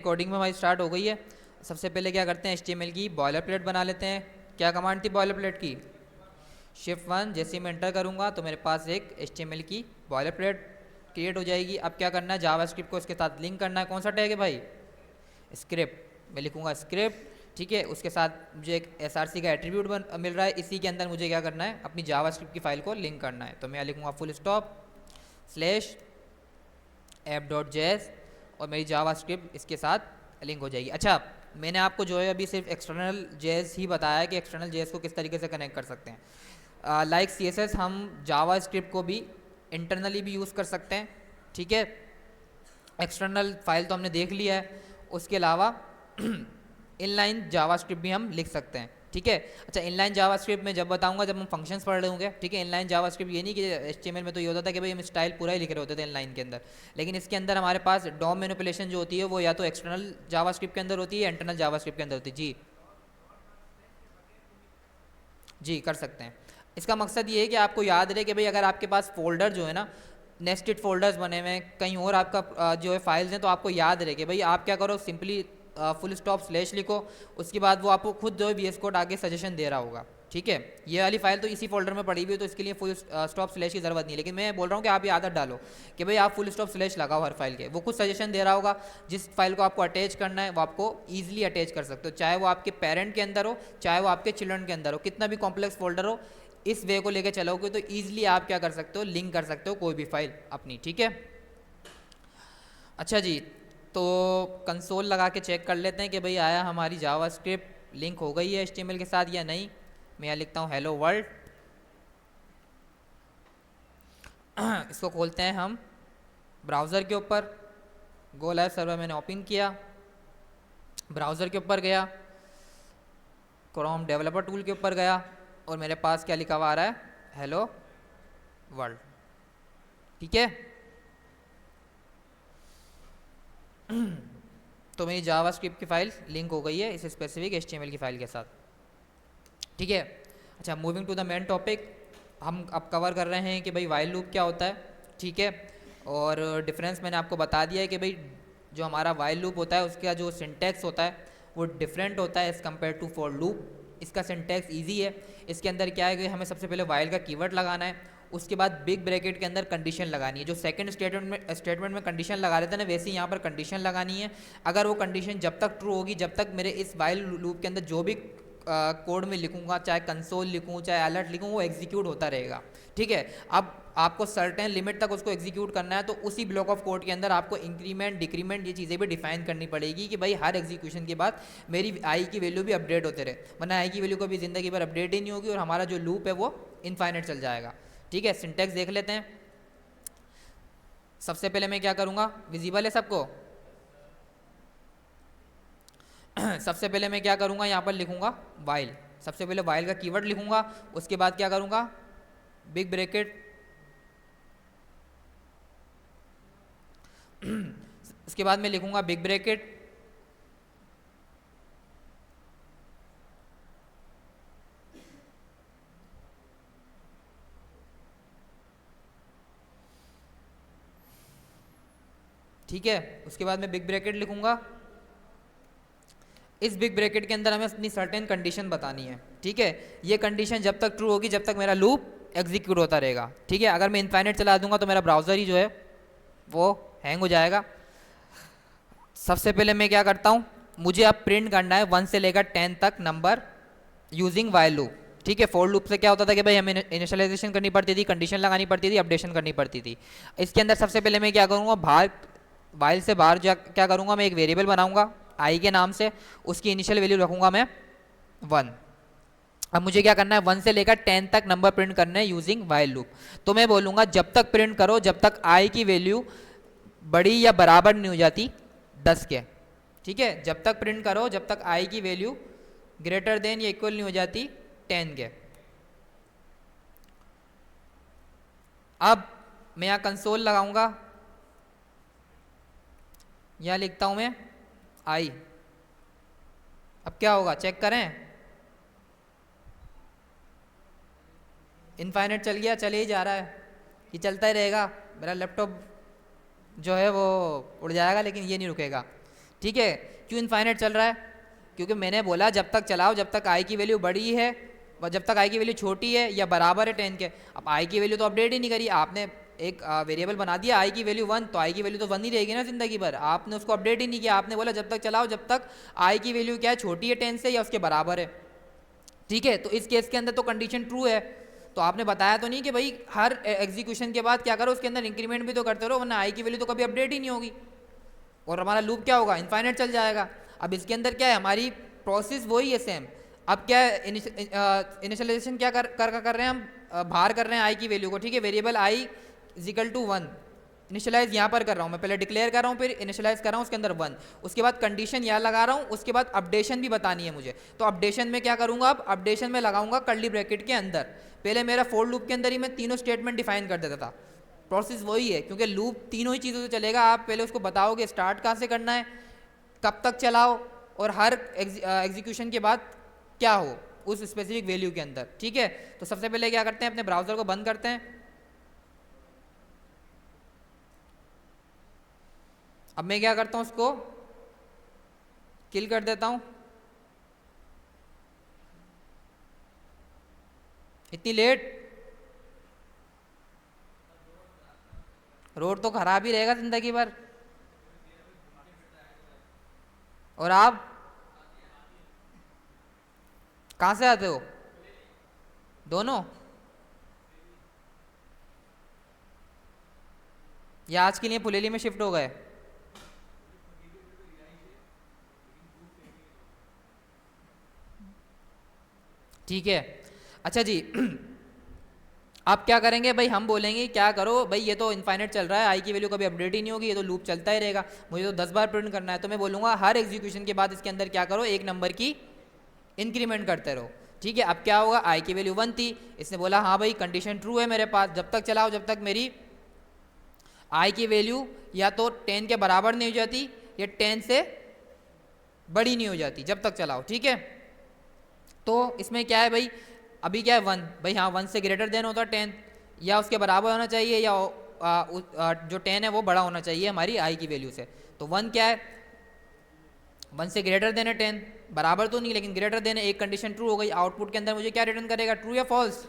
Coding में हमारी start हो गई है। सबसे पहले क्या करते हैं, HTML की बॉयलर प्लेट बना लेते हैं। क्या कमांड थी बॉयलर प्लेट की? Shift 1। जैसे ही मैं एंटर करूँगा तो मेरे पास एक HTML की बॉयलर प्लेट क्रिएट हो जाएगी। अब क्या करना है, जावास्क्रिप्ट को इसके साथ लिंक करना है। कौन सा टैग है भाई? स्क्रिप्ट। मैं लिखूँगा स्क्रिप्ट, ठीक है। उसके साथ मुझे एक SRC का एट्रीब्यूट मिल रहा है। इसी के अंदर मुझे क्या करना है, अपनी जावास्क्रिप्ट की फाइल को लिंक करना है। तो मैं लिखूँगा फुल स्टॉप स्लैश app.js और मेरी जावास्क्रिप्ट इसके साथ लिंक हो जाएगी। अच्छा, मैंने आपको जो है अभी सिर्फ एक्सटर्नल जेएस ही बताया कि एक्सटर्नल जेएस को किस तरीके से कनेक्ट कर सकते हैं। लाइक CSS हम जावास्क्रिप्ट को भी इंटरनली भी यूज़ कर सकते हैं, ठीक है। एक्सटर्नल फाइल तो हमने देख लिया है, उसके अलावा इनलाइन जावास्क्रिप्ट भी हम लिख सकते हैं, ठीक है। अच्छा, इनलाइन जावास्क्रिप्ट में जब बताऊंगा जब हम फंक्शंस पढ़ रहे होंगे, ठीक है। इनलाइन जावास्क्रिप्ट ये नहीं कि HTML में तो ये होता था कि भाई हम स्टाइल पूरा ही लिख रहे होते थे इनलाइन के अंदर, लेकिन इसके अंदर हमारे पास डॉम मैनिपुलेशन जो होती है वो या तो एक्सटर्नल जावास्क्रिप्ट के अंदर होती है या इंटरनल जावास्क्रिप्ट के अंदर होती है। जी जी, कर सकते हैं। इसका मकसद ये है कि आपको याद रहे कि भाई अगर आपके पास फोल्डर जो है ना, नेस्टेड फोल्डर्स बने हुए हैं, कहीं और आपका जो है फाइल्स हैं, तो आपको याद रहे कि भाई आप क्या करो, सिंपली फुल स्टॉप स्लैश लिखो। उसके बाद वो आपको खुद जो है VS कोड आगे सजेशन दे रहा होगा, ठीक है। ये वाली फाइल तो इसी फोल्डर में पड़ी हुई है, तो इसके लिए फुल स्टॉप स्लैश की ज़रूरत नहीं है। लेकिन मैं बोल रहा हूँ कि आप ये आदत डालो कि भाई आप फुल स्टॉप स्लैश लगाओ हर फाइल के, वो खुद सजेशन दे रहा होगा। जिस फाइल को आपको अटैच करना है वो आपको ईजिली अटैच कर सकते हो, चाहे वो आपके पेरेंट के अंदर हो, चाहे वो आपके चिल्ड्रन के अंदर हो, कितना भी कॉम्प्लेक्स फोल्डर हो। इस वे को लेकर चलोगे तो ईजिली आप क्या कर सकते हो, लिंक कर सकते हो कोई भी फाइल अपनी, ठीक है। अच्छा जी, तो कंसोल लगा के चेक कर लेते हैं कि भाई आया हमारी जावास्क्रिप्ट लिंक हो गई है HTML के साथ या नहीं। मैं यहाँ लिखता हूँ हेलो वर्ल्ड। इसको खोलते हैं हम ब्राउज़र के ऊपर। गो लाइव सर्वर मैंने ओपन किया, ब्राउज़र के ऊपर गया, क्रोम डेवलपर टूल के ऊपर गया और मेरे पास क्या लिखा हुआ आ रहा है, हेलो वर्ल्ड, ठीक है। तो मेरी जावास्क्रिप्ट की फाइल लिंक हो गई है इस स्पेसिफिक HTML की फाइल के साथ, ठीक है। अच्छा, moving to the main topic, हम अब कवर कर रहे हैं कि भाई वाइल लूप क्या होता है, ठीक है। और डिफरेंस मैंने आपको बता दिया है कि भाई जो हमारा वाइल लूप होता है उसका जो सिंटैक्स होता है वो डिफरेंट होता है as compare to for loop. इसका सिंटैक्स ईजी है। इसके अंदर क्या है कि हमें सबसे पहले वाइल का कीवर्ड लगाना है, उसके बाद बिग ब्रैकेट के अंदर कंडीशन लगानी है। जो सेकंड स्टेटमेंट में कंडीशन लगा रहे थे ना, वैसे ही यहाँ पर कंडीशन लगानी है। अगर वो कंडीशन जब तक ट्रू होगी, जब तक मेरे इस वाइल लूप के अंदर जो भी कोड में लिखूंगा, चाहे कंसोल लिखूँ चाहे अलर्ट लिखूँ, वो एग्जीक्यूट होता रहेगा, ठीक है। अब आपको सर्टेन लिमिट तक उसको एग्जीक्यूट करना है, तो उसी ब्लॉक ऑफ कोड के अंदर आपको इंक्रीमेंट डिक्रीमेंट ये चीज़ें भी डिफाइन करनी पड़ेगी कि भाई हर एग्जीक्यूशन के बाद मेरी आई की वैल्यू भी अपडेट होते रहे, वरना आई की वैल्यू कभी ज़िंदगी भर अपडेट ही नहीं होगी और हमारा जो लूप है वो इनफाइनाइट चल जाएगा, ठीक है। सिंटैक्स देख लेते हैं। सबसे पहले मैं क्या करूँगा, विजिबल है सबको? सबसे पहले मैं क्या करूँगा, यहाँ पर लिखूँगा वाइल। सबसे पहले वाइल का कीवर्ड लिखूँगा, उसके बाद क्या करूँगा, बिग ब्रैकेट, उसके बाद मैं लिखूँगा बिग ब्रैकेट, ठीक है। उसके बाद मैं बिग ब्रैकेट लिखूँगा। इस बिग ब्रैकेट के अंदर हमें अपनी सर्टेन कंडीशन बतानी है, ठीक है। ये कंडीशन जब तक ट्रू होगी जब तक मेरा लूप एग्जीक्यूट होता रहेगा, ठीक है। अगर मैं इनफाइनाइट चला दूंगा तो मेरा ब्राउज़र ही जो है वो हैंग हो जाएगा। सबसे पहले मैं क्या करता हूँ, मुझे अब प्रिंट करना है 1 से लेकर 10 तक नंबर यूजिंग वाइल लूप, ठीक है। फॉर लूप से क्या होता था कि भाई हमें इनिशियलाइजेशन करनी पड़ती थी, कंडीशन लगानी पड़ती थी, अपडेशन करनी पड़ती थी। इसके अंदर सबसे पहले मैं क्या करूँगा, बाहर वाइल से बाहर जा क्या करूँगा, मैं एक वेरिएबल बनाऊँगा आई के नाम से, उसकी इनिशियल वैल्यू रखूँगा मैं 1। अब मुझे क्या करना है, 1 से लेकर 10 तक नंबर प्रिंट करना है यूजिंग वाइल लूप। तो मैं बोलूँगा जब तक प्रिंट करो जब तक आई की वैल्यू बड़ी या बराबर नहीं हो जाती 10 के, ठीक है। जब तक प्रिंट करो जब तक आई की वैल्यू ग्रेटर देन या इक्वल नहीं हो जाती 10 के। अब मैं यहाँ कंसोल लगाऊंगा, यहाँ लिखता हूँ मैं आई। अब क्या होगा चेक करें, इनफाइनाइट चल गया, चले ही जा रहा है, ये चलता ही रहेगा। मेरा लैपटॉप जो है वो उड़ जाएगा लेकिन ये नहीं रुकेगा, ठीक है, क्यों इनफाइनाइट चल रहा है? क्योंकि मैंने बोला जब तक चलाओ जब तक आई की वैल्यू बड़ी है और जब तक आई की वैल्यू छोटी है या बराबर है 10 के। अब आई की वैल्यू तो अपडेट ही नहीं करी आपने, एक वेरिएबल बना दिया आई की वैल्यू 1, तो आई की वैल्यू तो 1 ही रहेगी ना ज़िंदगी भर, आपने उसको अपडेट ही नहीं किया। आपने बोला जब तक चलाओ जब तक आई की वैल्यू क्या है, छोटी है 10 से या उसके बराबर है। ठीक है, तो इस केस के अंदर तो कंडीशन ट्रू है। तो आपने बताया तो नहीं कि भाई हर एग्जीक्यूशन के बाद क्या करो, उसके अंदर इंक्रीमेंट भी तो करते रहो, वरना आई की वैल्यू तो कभी अपडेट ही नहीं होगी और हमारा लूप क्या होगा, इनफाइनाइट चल जाएगा। अब इसके अंदर क्या है, हमारी प्रोसेस वही है सेम। अब क्या है, इनिशियलाइजेशन क्या कर रहे हैं हम, बाहर कर रहे हैं आई की वैल्यू को। ठीक है, variable i is equal to 1 initialise यहाँ पर कर रहा हूँ मैं, पहले डिक्लेयर कर रहा हूँ फिर इनिशियलाइज कर रहा हूँ, उसके अंदर 1, उसके बाद कंडीशन यहाँ लगा रहा हूँ, उसके बाद अपडेशन भी बतानी है मुझे। तो अपडेशन में क्या करूँगा, अब अपडेशन में लगाऊंगा कर्ली ब्रैकेट के अंदर। पहले मेरा फोर लूप के अंदर ही मैं तीनों स्टेटमेंट डिफाइन कर देता था। प्रोसेस वही है, क्योंकि लूप तीनों ही चीज़ों से चलेगा। आप पहले उसको बताओगे स्टार्ट कहाँ से करना है, कब तक चलाओ, और हर एग्जीक्यूशन के बाद क्या हो उस स्पेसिफिक वैल्यू के अंदर। ठीक है, तो सबसे पहले क्या करते हैं, अपने ब्राउज़र को बंद करते हैं। अब मैं क्या करता हूँ, उसको किल कर देता हूँ। इतनी लेट, रोड तो खराब ही रहेगा जिंदगी भर। और आप कहाँ से आते हो? दोनों? या आज के लिए पुलेली में शिफ्ट हो गए? ठीक है, अच्छा जी। आप क्या करेंगे भाई, हम बोलेंगे क्या करो भाई, ये तो इनफाइनाइट चल रहा है, आई की वैल्यू कभी अपडेट ही नहीं होगी, ये तो लूप चलता ही रहेगा, मुझे तो 10 बार प्रिंट करना है। तो मैं बोलूँगा हर एग्जीक्यूशन के बाद इसके अंदर क्या करो, एक नंबर की इंक्रीमेंट करते रहो। ठीक है, अब क्या होगा, आई की वैल्यू 1 थी, इसने बोला हाँ भाई कंडीशन ट्रू है मेरे पास, जब तक चलाओ जब तक मेरी आई की वैल्यू या तो 10 के बराबर नहीं हो जाती या 10 से बड़ी नहीं हो जाती, जब तक चलाओ। ठीक है, तो इसमें क्या है भाई, अभी क्या है 1, भाई हाँ 1 से ग्रेटर देन होता है 10, या उसके बराबर होना चाहिए, या जो 10 है वो बड़ा होना चाहिए हमारी आई की वैल्यू से। तो 1 क्या है, 1 से ग्रेटर देन है 10, बराबर तो नहीं लेकिन ग्रेटर देन है, एक कंडीशन ट्रू हो गई। आउटपुट के अंदर मुझे क्या रिटर्न करेगा, ट्रू या फॉल्स?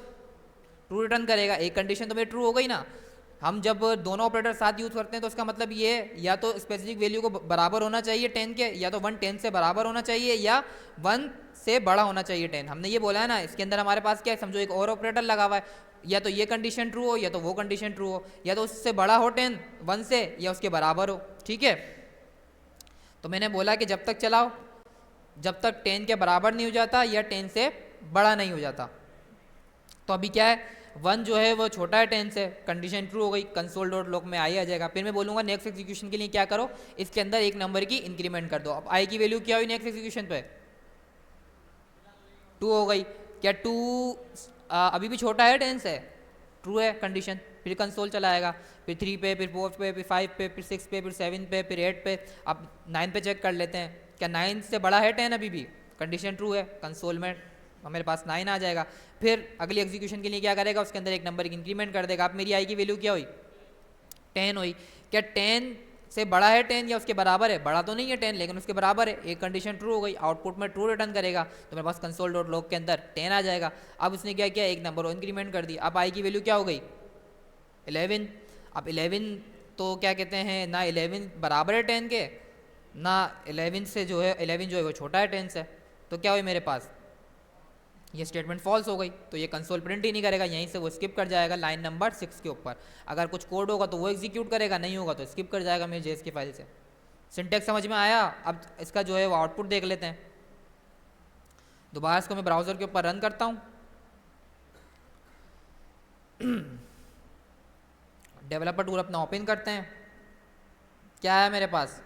ट्रू रिटर्न करेगा, एक कंडीशन तो मेरी ट्रू हो गई ना। हम जब दोनों ऑपरेटर साथ यूज़ करते हैं तो उसका मतलब ये या तो स्पेसिफिक वैल्यू को बराबर होना चाहिए 10 के, या तो 1 10 से बराबर होना चाहिए, या 1 से बड़ा होना चाहिए 10। हमने ये बोला है ना, इसके अंदर हमारे पास क्या है, समझो एक और ऑपरेटर लगा हुआ है, या तो ये कंडीशन ट्रू हो या तो वो कंडीशन ट्रू हो, या तो उससे बड़ा हो 10 1 से, या उसके बराबर हो। ठीक है, तो मैंने बोला कि जब तक चलाओ जब तक 10 के बराबर नहीं हो जाता या 10 से बड़ा नहीं हो जाता। तो अभी क्या है, 1 जो है वो छोटा है 10 से, कंडीशन ट्रू हो गई, कंसोल डॉट लॉग में आई आ जाएगा। फिर मैं बोलूँगा नेक्स्ट एग्जीक्यूशन के लिए क्या करो, इसके अंदर एक नंबर की इंक्रीमेंट कर दो। अब आई की वैल्यू क्या हुई नेक्स्ट एग्जीक्यूशन पे, 2 हो गई। क्या 2 अभी भी छोटा है 10 से? ट्रू है कंडीशन। फिर कंसोल चलाएगा, फिर 3 पे, फिर 4 पे, फिर 5 पे, फिर 6 पे, फिर 7 पे, फिर 8 पे। अब 9 पे चेक कर लेते हैं, क्या 9 से बड़ा है 10? अभी भी कंडीशन ट्रू है, कंसोल में मेरे पास 9 आ जाएगा। फिर अगली एग्जीक्यूशन के लिए क्या करेगा, उसके अंदर एक नंबर की इंक्रीमेंट कर देगा। अब मेरी आई की वैल्यू क्या हुई, 10 हुई। क्या 10 से बड़ा है 10 या उसके बराबर है? बड़ा तो नहीं है 10 लेकिन उसके बराबर है, एक कंडीशन ट्रू हो गई, आउटपुट में ट्रू रिटर्न करेगा, तो मेरे पास कंसोल डॉट लॉग के अंदर 10 आ जाएगा। अब उसने क्या किया, एक नंबर इंक्रीमेंट कर दी। अब आई की वैल्यू क्या हो गई, 11। अब 11 तो क्या कहते हैं ना, 11 बराबर है 10 के, ना 11 से जो है 11 जो है वो छोटा है 10 से। तो क्या हुई मेरे पास, ये स्टेटमेंट फॉल्स हो गई, तो ये कंसोल प्रिंट ही नहीं करेगा, यहीं से वो स्किप कर जाएगा लाइन नंबर 6 के ऊपर। अगर कुछ कोड होगा तो वो एग्जीक्यूट करेगा, नहीं होगा तो स्किप कर जाएगा मेरे जेएस की फाइल से। सिंटेक्स समझ में आया? अब इसका जो है वो आउटपुट देख लेते हैं। दोबारा इसको मैं ब्राउज़र के ऊपर रन करता हूँ। डेवलपर टूल अपना ओपन करते हैं। क्या है मेरे पास,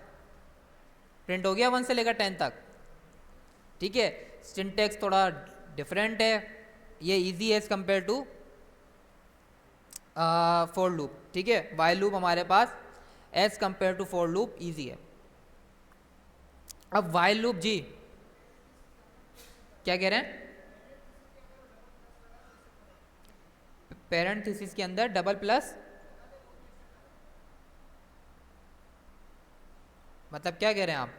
प्रिंट हो गया 1 से लेकर 10 तक। ठीक है, सिंटेक्स थोड़ा डिफरेंट है, ये इजी है as compare to for loop. ठीक है, वाइल लूप हमारे पास as compare to for loop easy है। अब वाइल लूप जी क्या कह रहे हैं, पेरेंट थीसिस के अंदर डबल प्लस, मतलब क्या कह रहे हैं आप?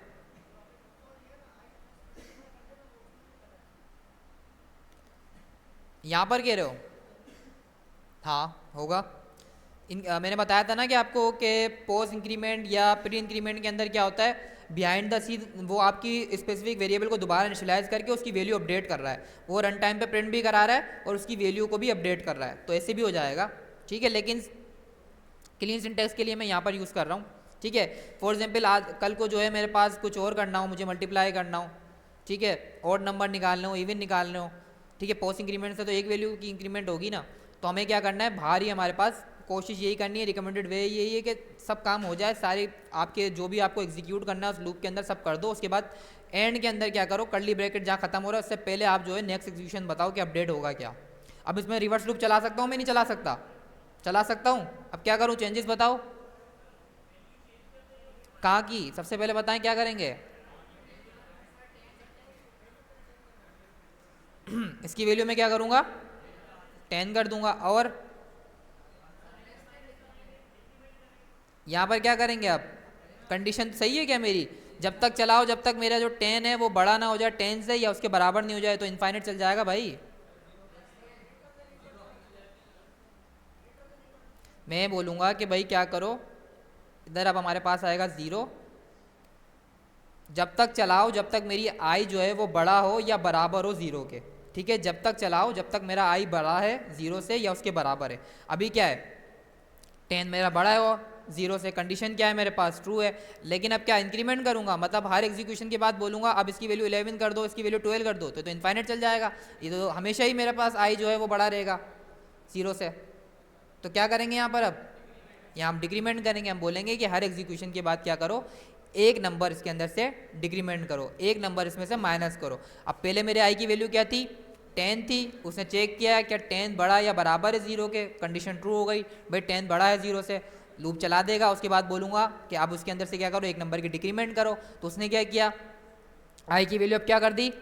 यहाँ पर कह रहे हो? हाँ होगा। मैंने बताया था ना कि आपको कि पोस्ट इंक्रीमेंट या प्री इंक्रीमेंट के अंदर क्या होता है, बिहाइंड द सीन वो आपकी स्पेसिफिक वेरिएबल को दोबारा इनिशियलाइज करके उसकी वैल्यू अपडेट कर रहा है, वो रन टाइम पे प्रिंट भी करा रहा है और उसकी वैल्यू को भी अपडेट कर रहा है, तो ऐसे भी हो जाएगा। ठीक है, लेकिन क्लीन सिंटैक्स के लिए मैं यहाँ पर यूज़ कर रहा हूँ। ठीक है, फॉर एग्जाम्पल आज कल को जो है मेरे पास कुछ और करना हो, मुझे मल्टीप्लाई करना हो, ठीक है, और नंबर निकालने हो, इवन निकालने हो, ठीक है, पोस्ट इंक्रीमेंट से तो एक वैल्यू की इंक्रीमेंट होगी ना, तो हमें क्या करना है, बाहर ही हमारे पास कोशिश यही करनी है, रिकमेंडेड वे यही है कि सब काम हो जाए, सारे आपके जो भी आपको एग्जीक्यूट करना है उस लूप के अंदर सब कर दो, उसके बाद एंड के अंदर क्या करो, कर्ली ब्रैकेट जहाँ खत्म हो रहा है उससे पहले आप जो है नेक्स्ट एग्जीक्यूशन बताओ कि अपडेट होगा क्या। अब इसमें रिवर्स लूप चला सकता हूँ मैं? नहीं चला सकता? चला सकता हूँ। अब क्या करूँ, चेंजेस बताओ कहाँ की, सबसे पहले बताएं क्या करेंगे। इसकी वैल्यू में क्या करूँगा, 10 कर दूंगा, और यहाँ पर क्या करेंगे, अब कंडीशन सही है क्या मेरी, जब तक चलाओ जब तक मेरा जो 10 है वो बड़ा ना हो जाए 10 से या उसके बराबर नहीं हो जाए तो इनफाइनाइट चल जाएगा भाई। मैं बोलूँगा कि भाई क्या करो, इधर अब हमारे पास आएगा 0, जब तक चलाओ जब तक मेरी आई जो है वो बड़ा हो या बराबर हो 0 के। ठीक है, जब तक चलाओ जब तक मेरा आई बड़ा है 0 से या उसके बराबर है। अभी क्या है, 10 मेरा बड़ा है वो 0 से, कंडीशन क्या है मेरे पास, ट्रू है, लेकिन अब क्या इंक्रीमेंट करूंगा, मतलब हर एग्जीक्यूशन के बाद बोलूंगा अब इसकी वैल्यू 11 कर दो, इसकी वैल्यू 12 कर दो, तो इनफाइनाइट चल जाएगा, ये तो हमेशा ही मेरे पास आई जो है वो बड़ा रहेगा 0 से। तो क्या करेंगे यहाँ पर, अब यहाँ हम डिक्रीमेंट करेंगे, हम बोलेंगे कि हर एग्जीक्यूशन के बाद क्या करो, एक नंबर इसके अंदर से डिक्रीमेंट करो, एक नंबर इसमें से माइनस करो। अब पहले मेरे आई की वैल्यू क्या थी, 10 थी, उसने चेक किया क्या 10 बड़ा या बराबर है 0 के, कंडीशन ट्रू हो गई, भाई 10 बड़ा है 0 से, लूप चला देगा। उसके बाद बोलूँगा कि अब उसके अंदर से क्या करो, एक नंबर की डिक्रीमेंट करो, तो उसने क्या किया, आई की वैल्यू अब क्या कर दी,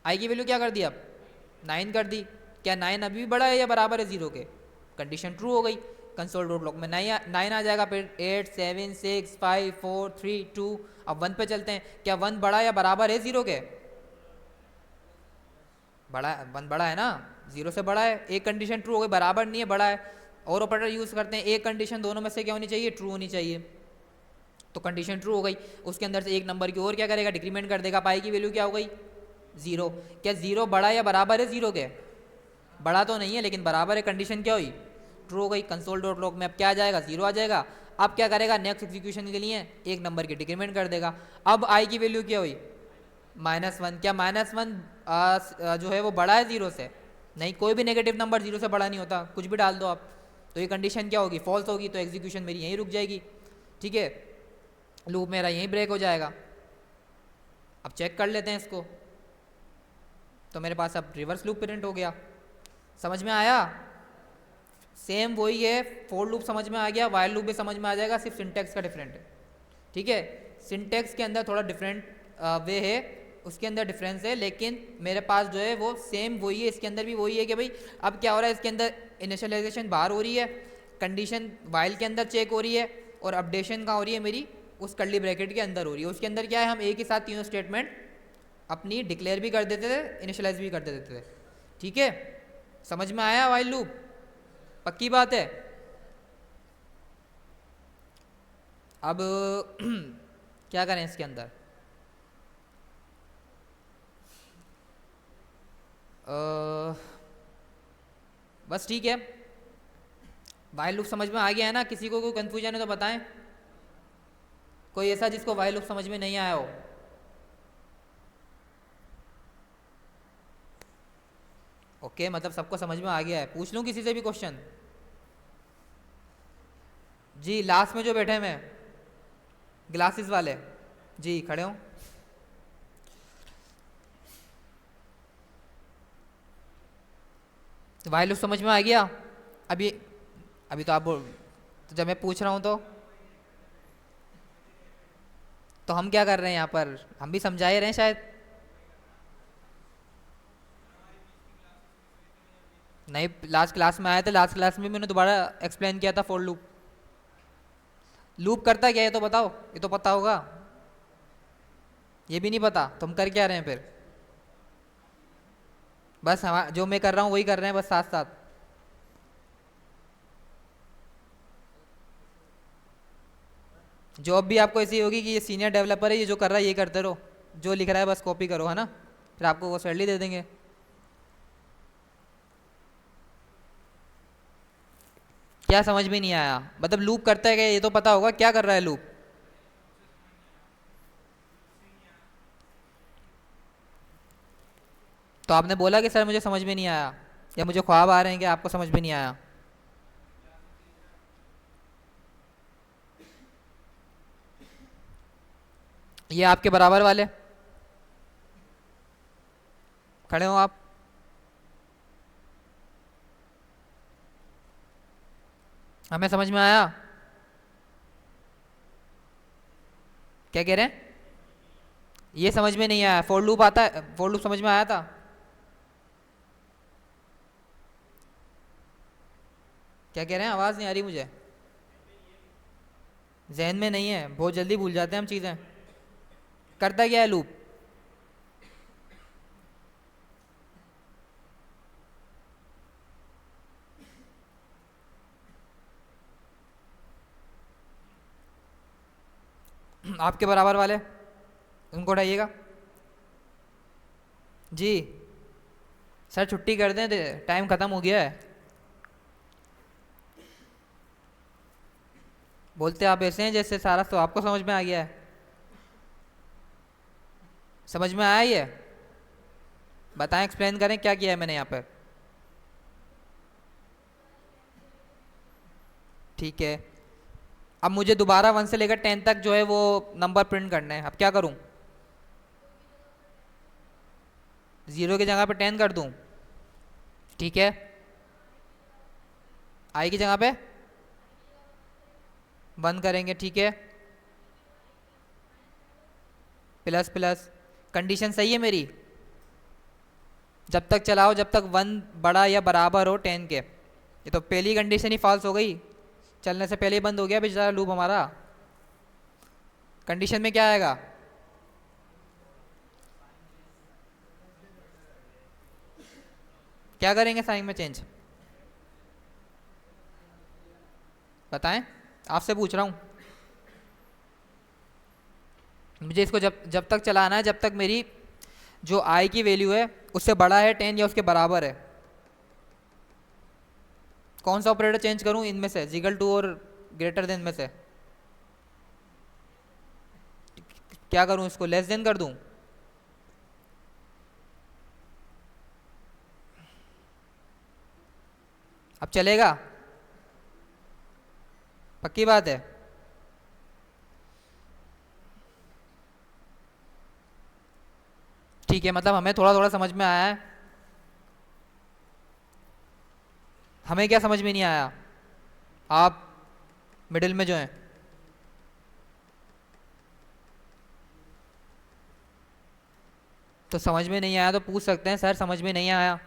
आई की वैल्यू क्या कर दी, अब 9 कर दी, क्या 9 अभी भी बड़ा है या बराबर है 0 के, कंडीशन ट्रू हो गई। कंसोल डॉट लॉग में 9 आ जाएगा, फिर 8 7 6 5 4 3 2, अब 1 पे चलते हैं, क्या 1 बड़ा या बराबर है 0 के, बड़ा, 1 बड़ा है ना, 0 से बड़ा है, एक कंडीशन ट्रू हो गई, बराबर नहीं है बड़ा है, और ऑपरेटर यूज़ करते हैं, एक कंडीशन दोनों में से क्या होनी चाहिए, ट्रू होनी चाहिए, तो कंडीशन ट्रू हो गई, उसके अंदर से एक नंबर की और क्या करेगा, डिक्रीमेंट कर देगा, पाई की वैल्यू क्या हो गई 0, क्या 0 बड़ा या बराबर है 0 के, बड़ा तो नहीं है लेकिन बराबर है, कंडीशन क्या हुई, ट्रू हो गई। कंसोल डॉट लॉग में अब क्या आ जाएगा, 0 आ जाएगा। अब क्या करेगा, नेक्स्ट एग्जीक्यूशन के लिए एक नंबर की डिक्रीमेंट कर देगा, अब आई की वैल्यू क्या हुई -1, क्या -1 जो है वो बड़ा है 0 से, नहीं, कोई भी नेगेटिव नंबर 0 से बड़ा नहीं होता, कुछ भी डाल दो आप, तो ये कंडीशन क्या होगी, फॉल्स होगी, तो एग्जीक्यूशन मेरी यहीं रुक जाएगी। ठीक है, लूप मेरा यहीं ब्रेक हो जाएगा। अब चेक कर लेते हैं इसको, तो मेरे पास अब रिवर्स लूप प्रिंट हो गया, समझ में आया, सेम वही है, फोर लूप समझ में आ गया, वाइल लूप भी समझ में आ जाएगा, सिर्फ सिंटेक्स का डिफरेंट है। ठीक है, सिंटेक्स के अंदर थोड़ा डिफरेंट वे है, उसके अंदर डिफरेंस है, लेकिन मेरे पास जो है वो सेम वही है, इसके अंदर भी वही है कि भाई अब क्या हो रहा है, इसके अंदर इनिशियलाइजेशन बाहर हो रही है, कंडीशन वाइल के अंदर चेक हो रही है, और अपडेशन कहाँ हो रही है मेरी, उस कर्ली ब्रैकेट के अंदर हो रही है। उसके अंदर क्या है, हम एक ही साथ तीनों स्टेटमेंट अपनी डिक्लेयर भी कर देते थे, इनिशियलाइज भी कर देते थे। ठीक है, समझ में आया वाइल लूप, पक्की बात है। अब क्या करें इसके अंदर, बस ठीक है, वाइल लूप समझ में आ गया है ना, किसी को कोई कंफ्यूजन है तो बताएं, कोई ऐसा जिसको वाइल लूप समझ में नहीं आया हो। ओके, मतलब सबको समझ में आ गया है, पूछ लूं किसी से भी क्वेश्चन, जी लास्ट में जो बैठे हैं, ग्लासेस वाले, जी खड़े हो, वाइल लूप समझ में आ गया। अभी अभी तो आप तो जब मैं पूछ रहा हूँ तो हम क्या कर रहे हैं यहाँ पर, हम भी समझा ही रहे हैं शायद, नहीं लास्ट क्लास में आए थे, लास्ट क्लास में मैंने दोबारा एक्सप्लेन किया था फॉर लूप। लूप करता क्या है ये तो बताओ, ये तो पता होगा, ये भी नहीं पता, तुम कर क्या रहे हैं फिर, बस हम जो मैं कर रहा हूँ वही कर रहे हैं बस साथ साथ। जॉब भी आपको ऐसी होगी कि ये सीनियर डेवलपर है, ये जो कर रहा है ये करते रहो, जो लिख रहा है बस कॉपी करो, है ना, फिर आपको वो सैलरी दे देंगे। क्या समझ में नहीं आया? मतलब लूप करता है क्या ये तो पता होगा, क्या कर रहा है लूप? तो आपने बोला कि सर मुझे समझ में नहीं आया, या मुझे ख्वाब आ रहे हैं कि आपको समझ में नहीं आया? ये आपके बराबर वाले खड़े हो आप। हमें समझ में आया? क्या कह रहे हैं? ये समझ में नहीं आया? फोर लूप आता है, फोर लूप समझ में आया था? क्या कह रहे हैं? आवाज़ नहीं आ रही मुझे। जहन में नहीं है, बहुत जल्दी भूल जाते हैं हम चीज़ें। करता क्या है लूप? आपके बराबर वाले उनको उठाइएगा। जी सर छुट्टी कर दें, टाइम ख़त्म हो गया है। बोलते आप ऐसे हैं जैसे सारा तो आपको समझ में आ गया है। समझ में आया ये? बताएं, एक्सप्लेन करें क्या किया है मैंने यहाँ पर। ठीक है, अब मुझे दोबारा 1 से लेकर 10 तक जो है वो नंबर प्रिंट करना है, अब क्या करूँ? 0 की जगह पे 10 कर दूँ? ठीक है, आई की जगह पे बंद करेंगे, ठीक है, प्लस प्लस। कंडीशन सही है मेरी? जब तक चलाओ जब तक 1 बड़ा या बराबर हो 10 के। ये तो पहली कंडीशन ही फॉल्स हो गई, चलने से पहले ही बंद हो गया बेचारा लूप हमारा। कंडीशन में क्या आएगा? क्या करेंगे साइन में चेंज? बताएं, आपसे पूछ रहा हूँ। मुझे इसको जब जब तक चलाना है जब तक मेरी जो आई की वैल्यू है उससे बड़ा है 10 या उसके बराबर है। कौन सा ऑपरेटर चेंज करूँ इनमें से, जिगल टू और ग्रेटर देन में से? क्या करूँ, इसको लेस देन कर दूँ? अब चलेगा? पक्की बात है? ठीक है, मतलब हमें थोड़ा थोड़ा समझ में आया है। हमें क्या समझ में नहीं आया? आप मिडिल में जो हैं, तो समझ में नहीं आया तो पूछ सकते हैं सर समझ में नहीं आया।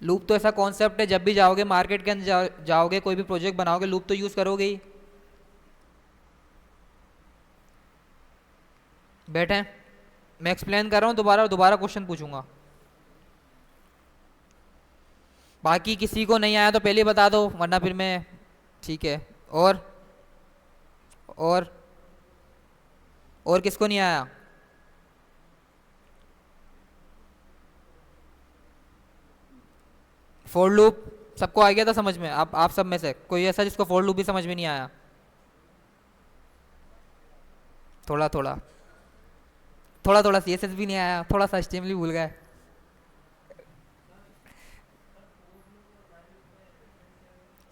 लूप तो ऐसा कॉन्सेप्ट है, जब भी जाओगे मार्केट के अंदर जाओगे कोई भी प्रोजेक्ट बनाओगे लूप तो यूज़ करोगे ही। बैठे, मैं एक्सप्लेन कर रहा हूँ, दोबारा दोबारा क्वेश्चन पूछूंगा। बाकी किसी को नहीं आया तो पहले ही बता दो वरना फिर मैं। ठीक है, और और और किसको नहीं आया? फोर लूप सबको आ गया था समझ में? आप सब में से कोई ऐसा जिसको फोर लूप भी समझ में नहीं आया? थोड़ा थोड़ा, थोड़ा थोड़ा सीएसएस भी नहीं आया, थोड़ा सा एचटीएमएल भी भूल गए।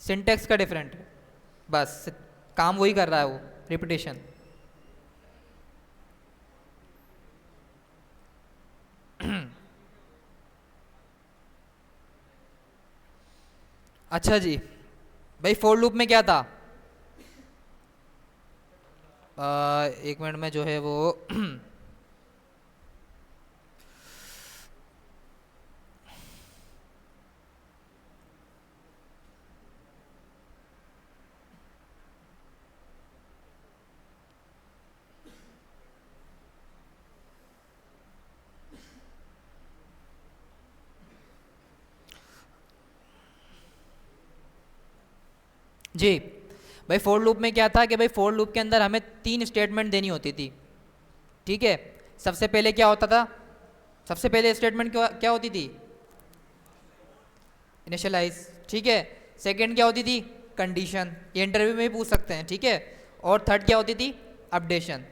सिंटेक्स का डिफरेंट, बस काम वही कर रहा है वो, रिपीटेशन। अच्छा जी, भाई फोर लूप में क्या था? एक मिनट में जो है वो जी भाई फॉर लूप में क्या था कि भाई फॉर लूप के अंदर हमें 3 स्टेटमेंट देनी होती थी, ठीक है। सबसे पहले क्या होता था, सबसे पहले स्टेटमेंट क्या होती थी, इनिशियलाइज, ठीक है। सेकंड क्या होती थी, कंडीशन, ये इंटरव्यू में भी पूछ सकते हैं, ठीक है। और थर्ड क्या होती थी, अपडेशन।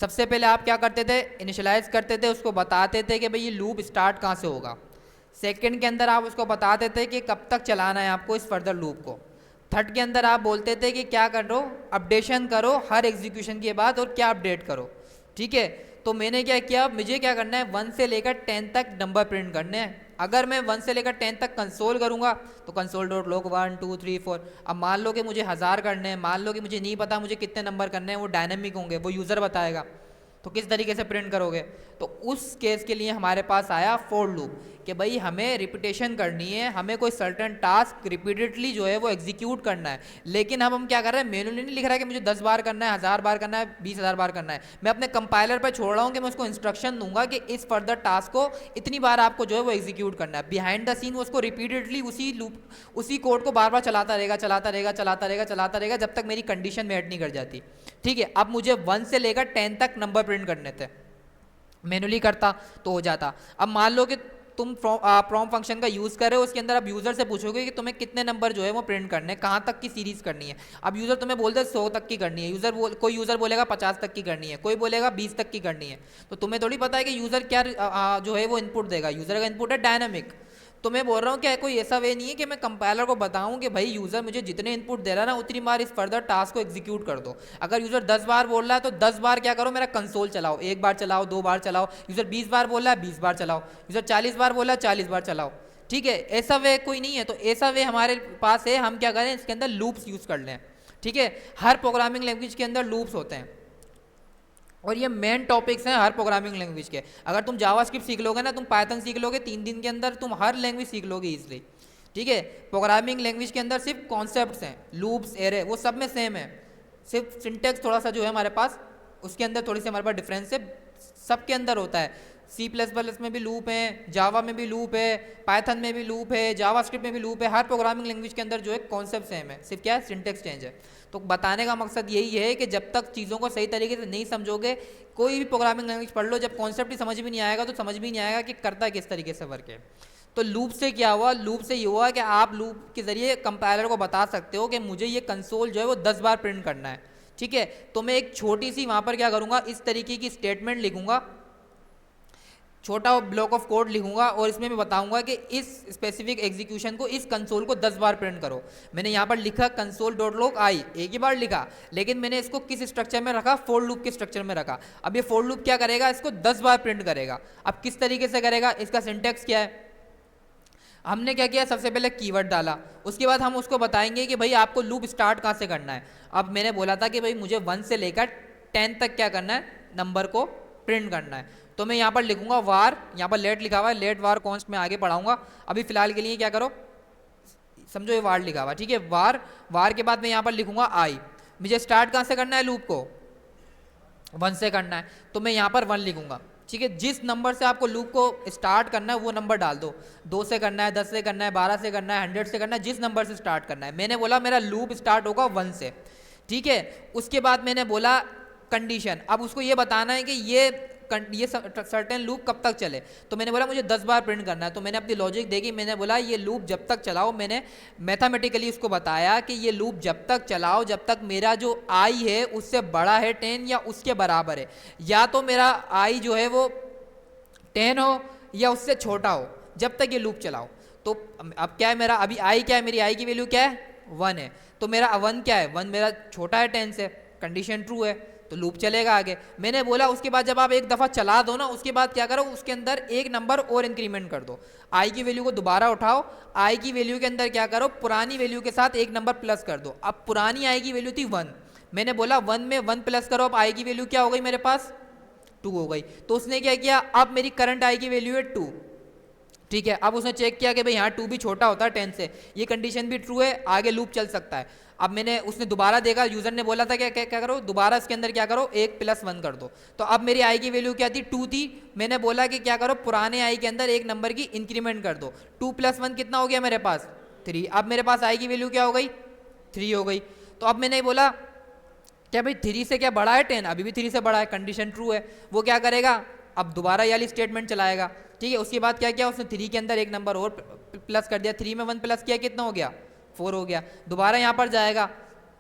सबसे पहले आप क्या करते थे, इनिशियलाइज करते थे, उसको बताते थे कि भाई ये लूप स्टार्ट कहाँ से होगा। सेकंड के अंदर आप उसको बताते थे कि कब तक चलाना है आपको इस फर्दर लूप को। थर्ड के अंदर आप बोलते थे कि क्या करो, अपडेशन करो हर एग्जीक्यूशन के बाद और क्या अपडेट करो, ठीक है। तो मैंने क्या किया, मुझे क्या करना है 1 से लेकर 10 तक नंबर प्रिंट करने हैं। अगर मैं 1 से लेकर 10 तक कंसोल करूंगा तो कंसोल डॉट लॉग 1 2 3 4। अब मान लो कि मुझे 1000 करने हैं, मान लो कि मुझे नहीं पता मुझे कितने नंबर करने हैं, वो डायनेमिक होंगे, वो यूज़र बताएगा, तो किस तरीके से प्रिंट करोगे। तो उस केस के लिए हमारे पास आया फॉर लूप कि भाई हमें रिपीटेशन करनी है, हमें कोई सर्टेन टास्क रिपीटेडली जो है वो एग्जीक्यूट करना है। लेकिन हम क्या कर रहे हैं, मैनुअली नहीं लिख रहा है कि मुझे 10 बार करना है, 1000 बार करना है, 20,000 बार करना है। मैं अपने कंपाइलर पर छोड़ रहा हूँ कि मैं उसको इंस्ट्रक्शन दूंगा कि इस फर्दर टास्क को इतनी बार आपको जो है वो एग्जीक्यूट करना है। बिहाइंड द सीन वो उसको रिपीटेडली उसी लूप, उसी कोड को बार बार चलाता रहेगा, चलाता रहेगा, चलाता रहेगा, चलाता रहेगा, जब तक मेरी कंडीशन मेट नहीं कर जाती, ठीक है। अब मुझे 1 से लेकर 10 तक नंबर प्रिंट करने थे, मैनुअली करता तो हो जाता। अब मान लो कि तुम फ्रॉम फंक्शन का यूज़ कर रहे हो, उसके अंदर अब यूज़र से पूछोगे कि तुम्हें कितने नंबर जो है वो प्रिंट करने हैं, कहाँ तक की सीरीज़ करनी है। अब यूज़र तुम्हें बोल दे 100 तक की करनी है, कोई यूज़र बोलेगा 50 तक की करनी है, कोई बोलेगा 20 तक की करनी है। तो तुम्हें थोड़ी पता है कि यूज़र क्या जो है वो इनपुट देगा। यूज़र का इनपुट है डायनामिक। तो मैं बोल रहा हूँ कि कोई ऐसा वे नहीं है कि मैं कंपाइलर को बताऊँ कि भाई यूज़र मुझे जितने इनपुट दे रहा है ना उतनी बार इस फर्दर टास्क को एग्जीक्यूट कर दो। अगर यूज़र 10 बार बोल रहा है तो 10 बार क्या करो, मेरा कंसोल चलाओ, 1 बार चलाओ, 2 बार चलाओ। यूज़र 20 बार बोल रहा है 20 बार चलाओ। यूज़र 40 बार बोल रहा है 40 बार चलाओ, ठीक है। ऐसा वे कोई नहीं है, तो ऐसा वे हमारे पास है। हम क्या करें, इसके अंदर लूप्स यूज़ कर लें, ठीक है। हर प्रोग्रामिंग लैंग्वेज के अंदर लूप्स होते हैं और ये मेन टॉपिक्स हैं हर प्रोग्रामिंग लैंग्वेज के। अगर तुम जावास्क्रिप्ट सीख लोगे ना, तुम पाइथन सीख लोगे, 3 दिन के अंदर तुम हर लैंग्वेज सीख लोगे ईजिली, ठीक है। प्रोग्रामिंग लैंग्वेज के अंदर सिर्फ कॉन्सेप्ट्स हैं, लूप्स, एरे, वो सब में सेम है। सिर्फ सिंटेक्स थोड़ा सा जो है हमारे पास, उसके अंदर थोड़ी सी हमारे पास डिफरेंस है, सबके अंदर होता है। C++ में भी लूप है, जावा में भी लूप है, पाइथन में भी लूप है, जावास्क्रिप्ट में भी लूप है। हर प्रोग्रामिंग लैंग्वेज के अंदर जो है कॉन्सेप्ट सेम है, सिर्फ क्या है, सिंटेक्स चेंज है। तो बताने का मकसद यही है कि जब तक चीज़ों को सही तरीके से नहीं समझोगे, कोई भी प्रोग्रामिंग लैंग्वेज पढ़ लो, जब कॉन्सेप्ट ही समझ में नहीं आएगा तो समझ भी नहीं आएगा कि करता किस तरीके से वर्क है। तो लूप से क्या हुआ, लूप से ये हुआ कि आप लूप के जरिए कंपाइलर को बता सकते हो कि मुझे ये कंसोल जो है वो 10 बार प्रिंट करना है, ठीक है। तो मैं एक छोटी सी वहाँ पर क्या करूँगा, इस तरीके की स्टेटमेंट लिखूंगा, छोटा ब्लॉक ऑफ कोड लिखूंगा और इसमें मैं बताऊंगा कि इस स्पेसिफिक एग्जीक्यूशन को, इस कंसोल को 10 बार प्रिंट करो। मैंने यहाँ पर लिखा कंसोल डॉट लॉग आई, एक ही बार लिखा, लेकिन मैंने इसको किस स्ट्रक्चर में रखा, फॉर लूप के स्ट्रक्चर में रखा। अब ये फॉर लूप क्या करेगा, इसको 10 बार प्रिंट करेगा। अब किस तरीके से करेगा, इसका सिंटेक्स क्या है, हमने क्या किया, सबसे पहले कीवर्ड डाला, उसके बाद हम उसको बताएंगे कि भाई आपको लूप स्टार्ट कहाँ से करना है। अब मैंने बोला था कि भाई मुझे 1 से लेकर 10 तक क्या करना है, नंबर को प्रिंट करना है। तो मैं यहाँ पर लिखूंगा वार, यहाँ पर लेट लिखा हुआ है, लेट वार कॉन्स्ट में आगे पढ़ाऊंगा। अभी फिलहाल के लिए क्या करो, समझो ये वार लिखा हुआ, ठीक है। वार के बाद मैं यहाँ पर लिखूंगा आई। मुझे स्टार्ट कहाँ से करना है, लूप को 1 से करना है, तो मैं यहाँ पर 1 लिखूंगा, ठीक है। जिस नंबर से आपको लूप को स्टार्ट करना है वो नंबर डाल दो, 2 से करना है, 10 से करना है, 12 से करना है, 100 से करना है, जिस नंबर से स्टार्ट करना है। मैंने बोला मेरा लूप स्टार्ट होगा 1 से, ठीक है। उसके बाद मैंने बोला कंडीशन, अब उसको ये बताना है कि ये सर्टेन लूप कब तक चले। तो मैंने बोला मुझे 10 बार प्रिंट करना है, तो मैंने अपनी लॉजिक देखी, मैंने बोला ये लूप जब तक चलाओ, मैंने मैथमेटिकली उसको बताया कि ये लूप जब तक चलाओ जब तक मेरा जो आई है उससे बड़ा है 10 या उसके बराबर है, या तो मेरा आई जो है वो 10 हो या उससे छोटा हो, जब तक ये लूप चलाओ। तो अब क्या है मेरा, अभी आई क्या है, मेरी आई की वैल्यू क्या है, 1 है। तो मेरा 1 क्या है, 1 मेरा छोटा है 10 से, कंडीशन ट्रू है, तो लूप चलेगा आगे। मैंने बोला उसके बाद जब आप एक दफ़ा चला दो ना, उसके बाद क्या करो, उसके अंदर एक नंबर और इंक्रीमेंट कर दो। आई की वैल्यू को दोबारा उठाओ, आई की वैल्यू के अंदर क्या करो, पुरानी वैल्यू के साथ एक नंबर प्लस कर दो। अब पुरानी आई की वैल्यू थी 1, मैंने बोला 1 में 1 प्लस करो, अब आई की वैल्यू क्या हो गई मेरे पास, 2 हो गई। तो उसने क्या किया, अब मेरी करंट आई की वैल्यू है 2, ठीक है। अब उसने चेक किया कि भाई यहाँ 2 भी छोटा होता है 10 से, ये कंडीशन भी ट्रू है, आगे लूप चल सकता है। अब उसने दोबारा देखा, यूजर ने बोला था क्या करो, दोबारा इसके अंदर क्या करो, 1 + 1 कर दो। तो अब मेरी आई की वैल्यू क्या थी, 2 थी। मैंने बोला कि क्या करो, पुराने आई के अंदर एक नंबर की इंक्रीमेंट कर दो। 2 + 1 कितना हो गया मेरे पास, 3। अब मेरे पास आई की वैल्यू क्या हो गई, 3 हो गई। तो अब मैंने बोला क्या भाई 3 से क्या बड़ा है 10, अभी भी 3 से बड़ा है, कंडीशन ट्रू है। वो क्या करेगा, अब दोबारा ये वाली स्टेटमेंट चलाएगा, ठीक है। उसके बाद क्या किया उसने, 3 के अंदर एक नंबर और प्लस कर दिया, 3 में 1 प्लस किया, कितना हो गया, 4 हो गया। दोबारा यहाँ पर जाएगा,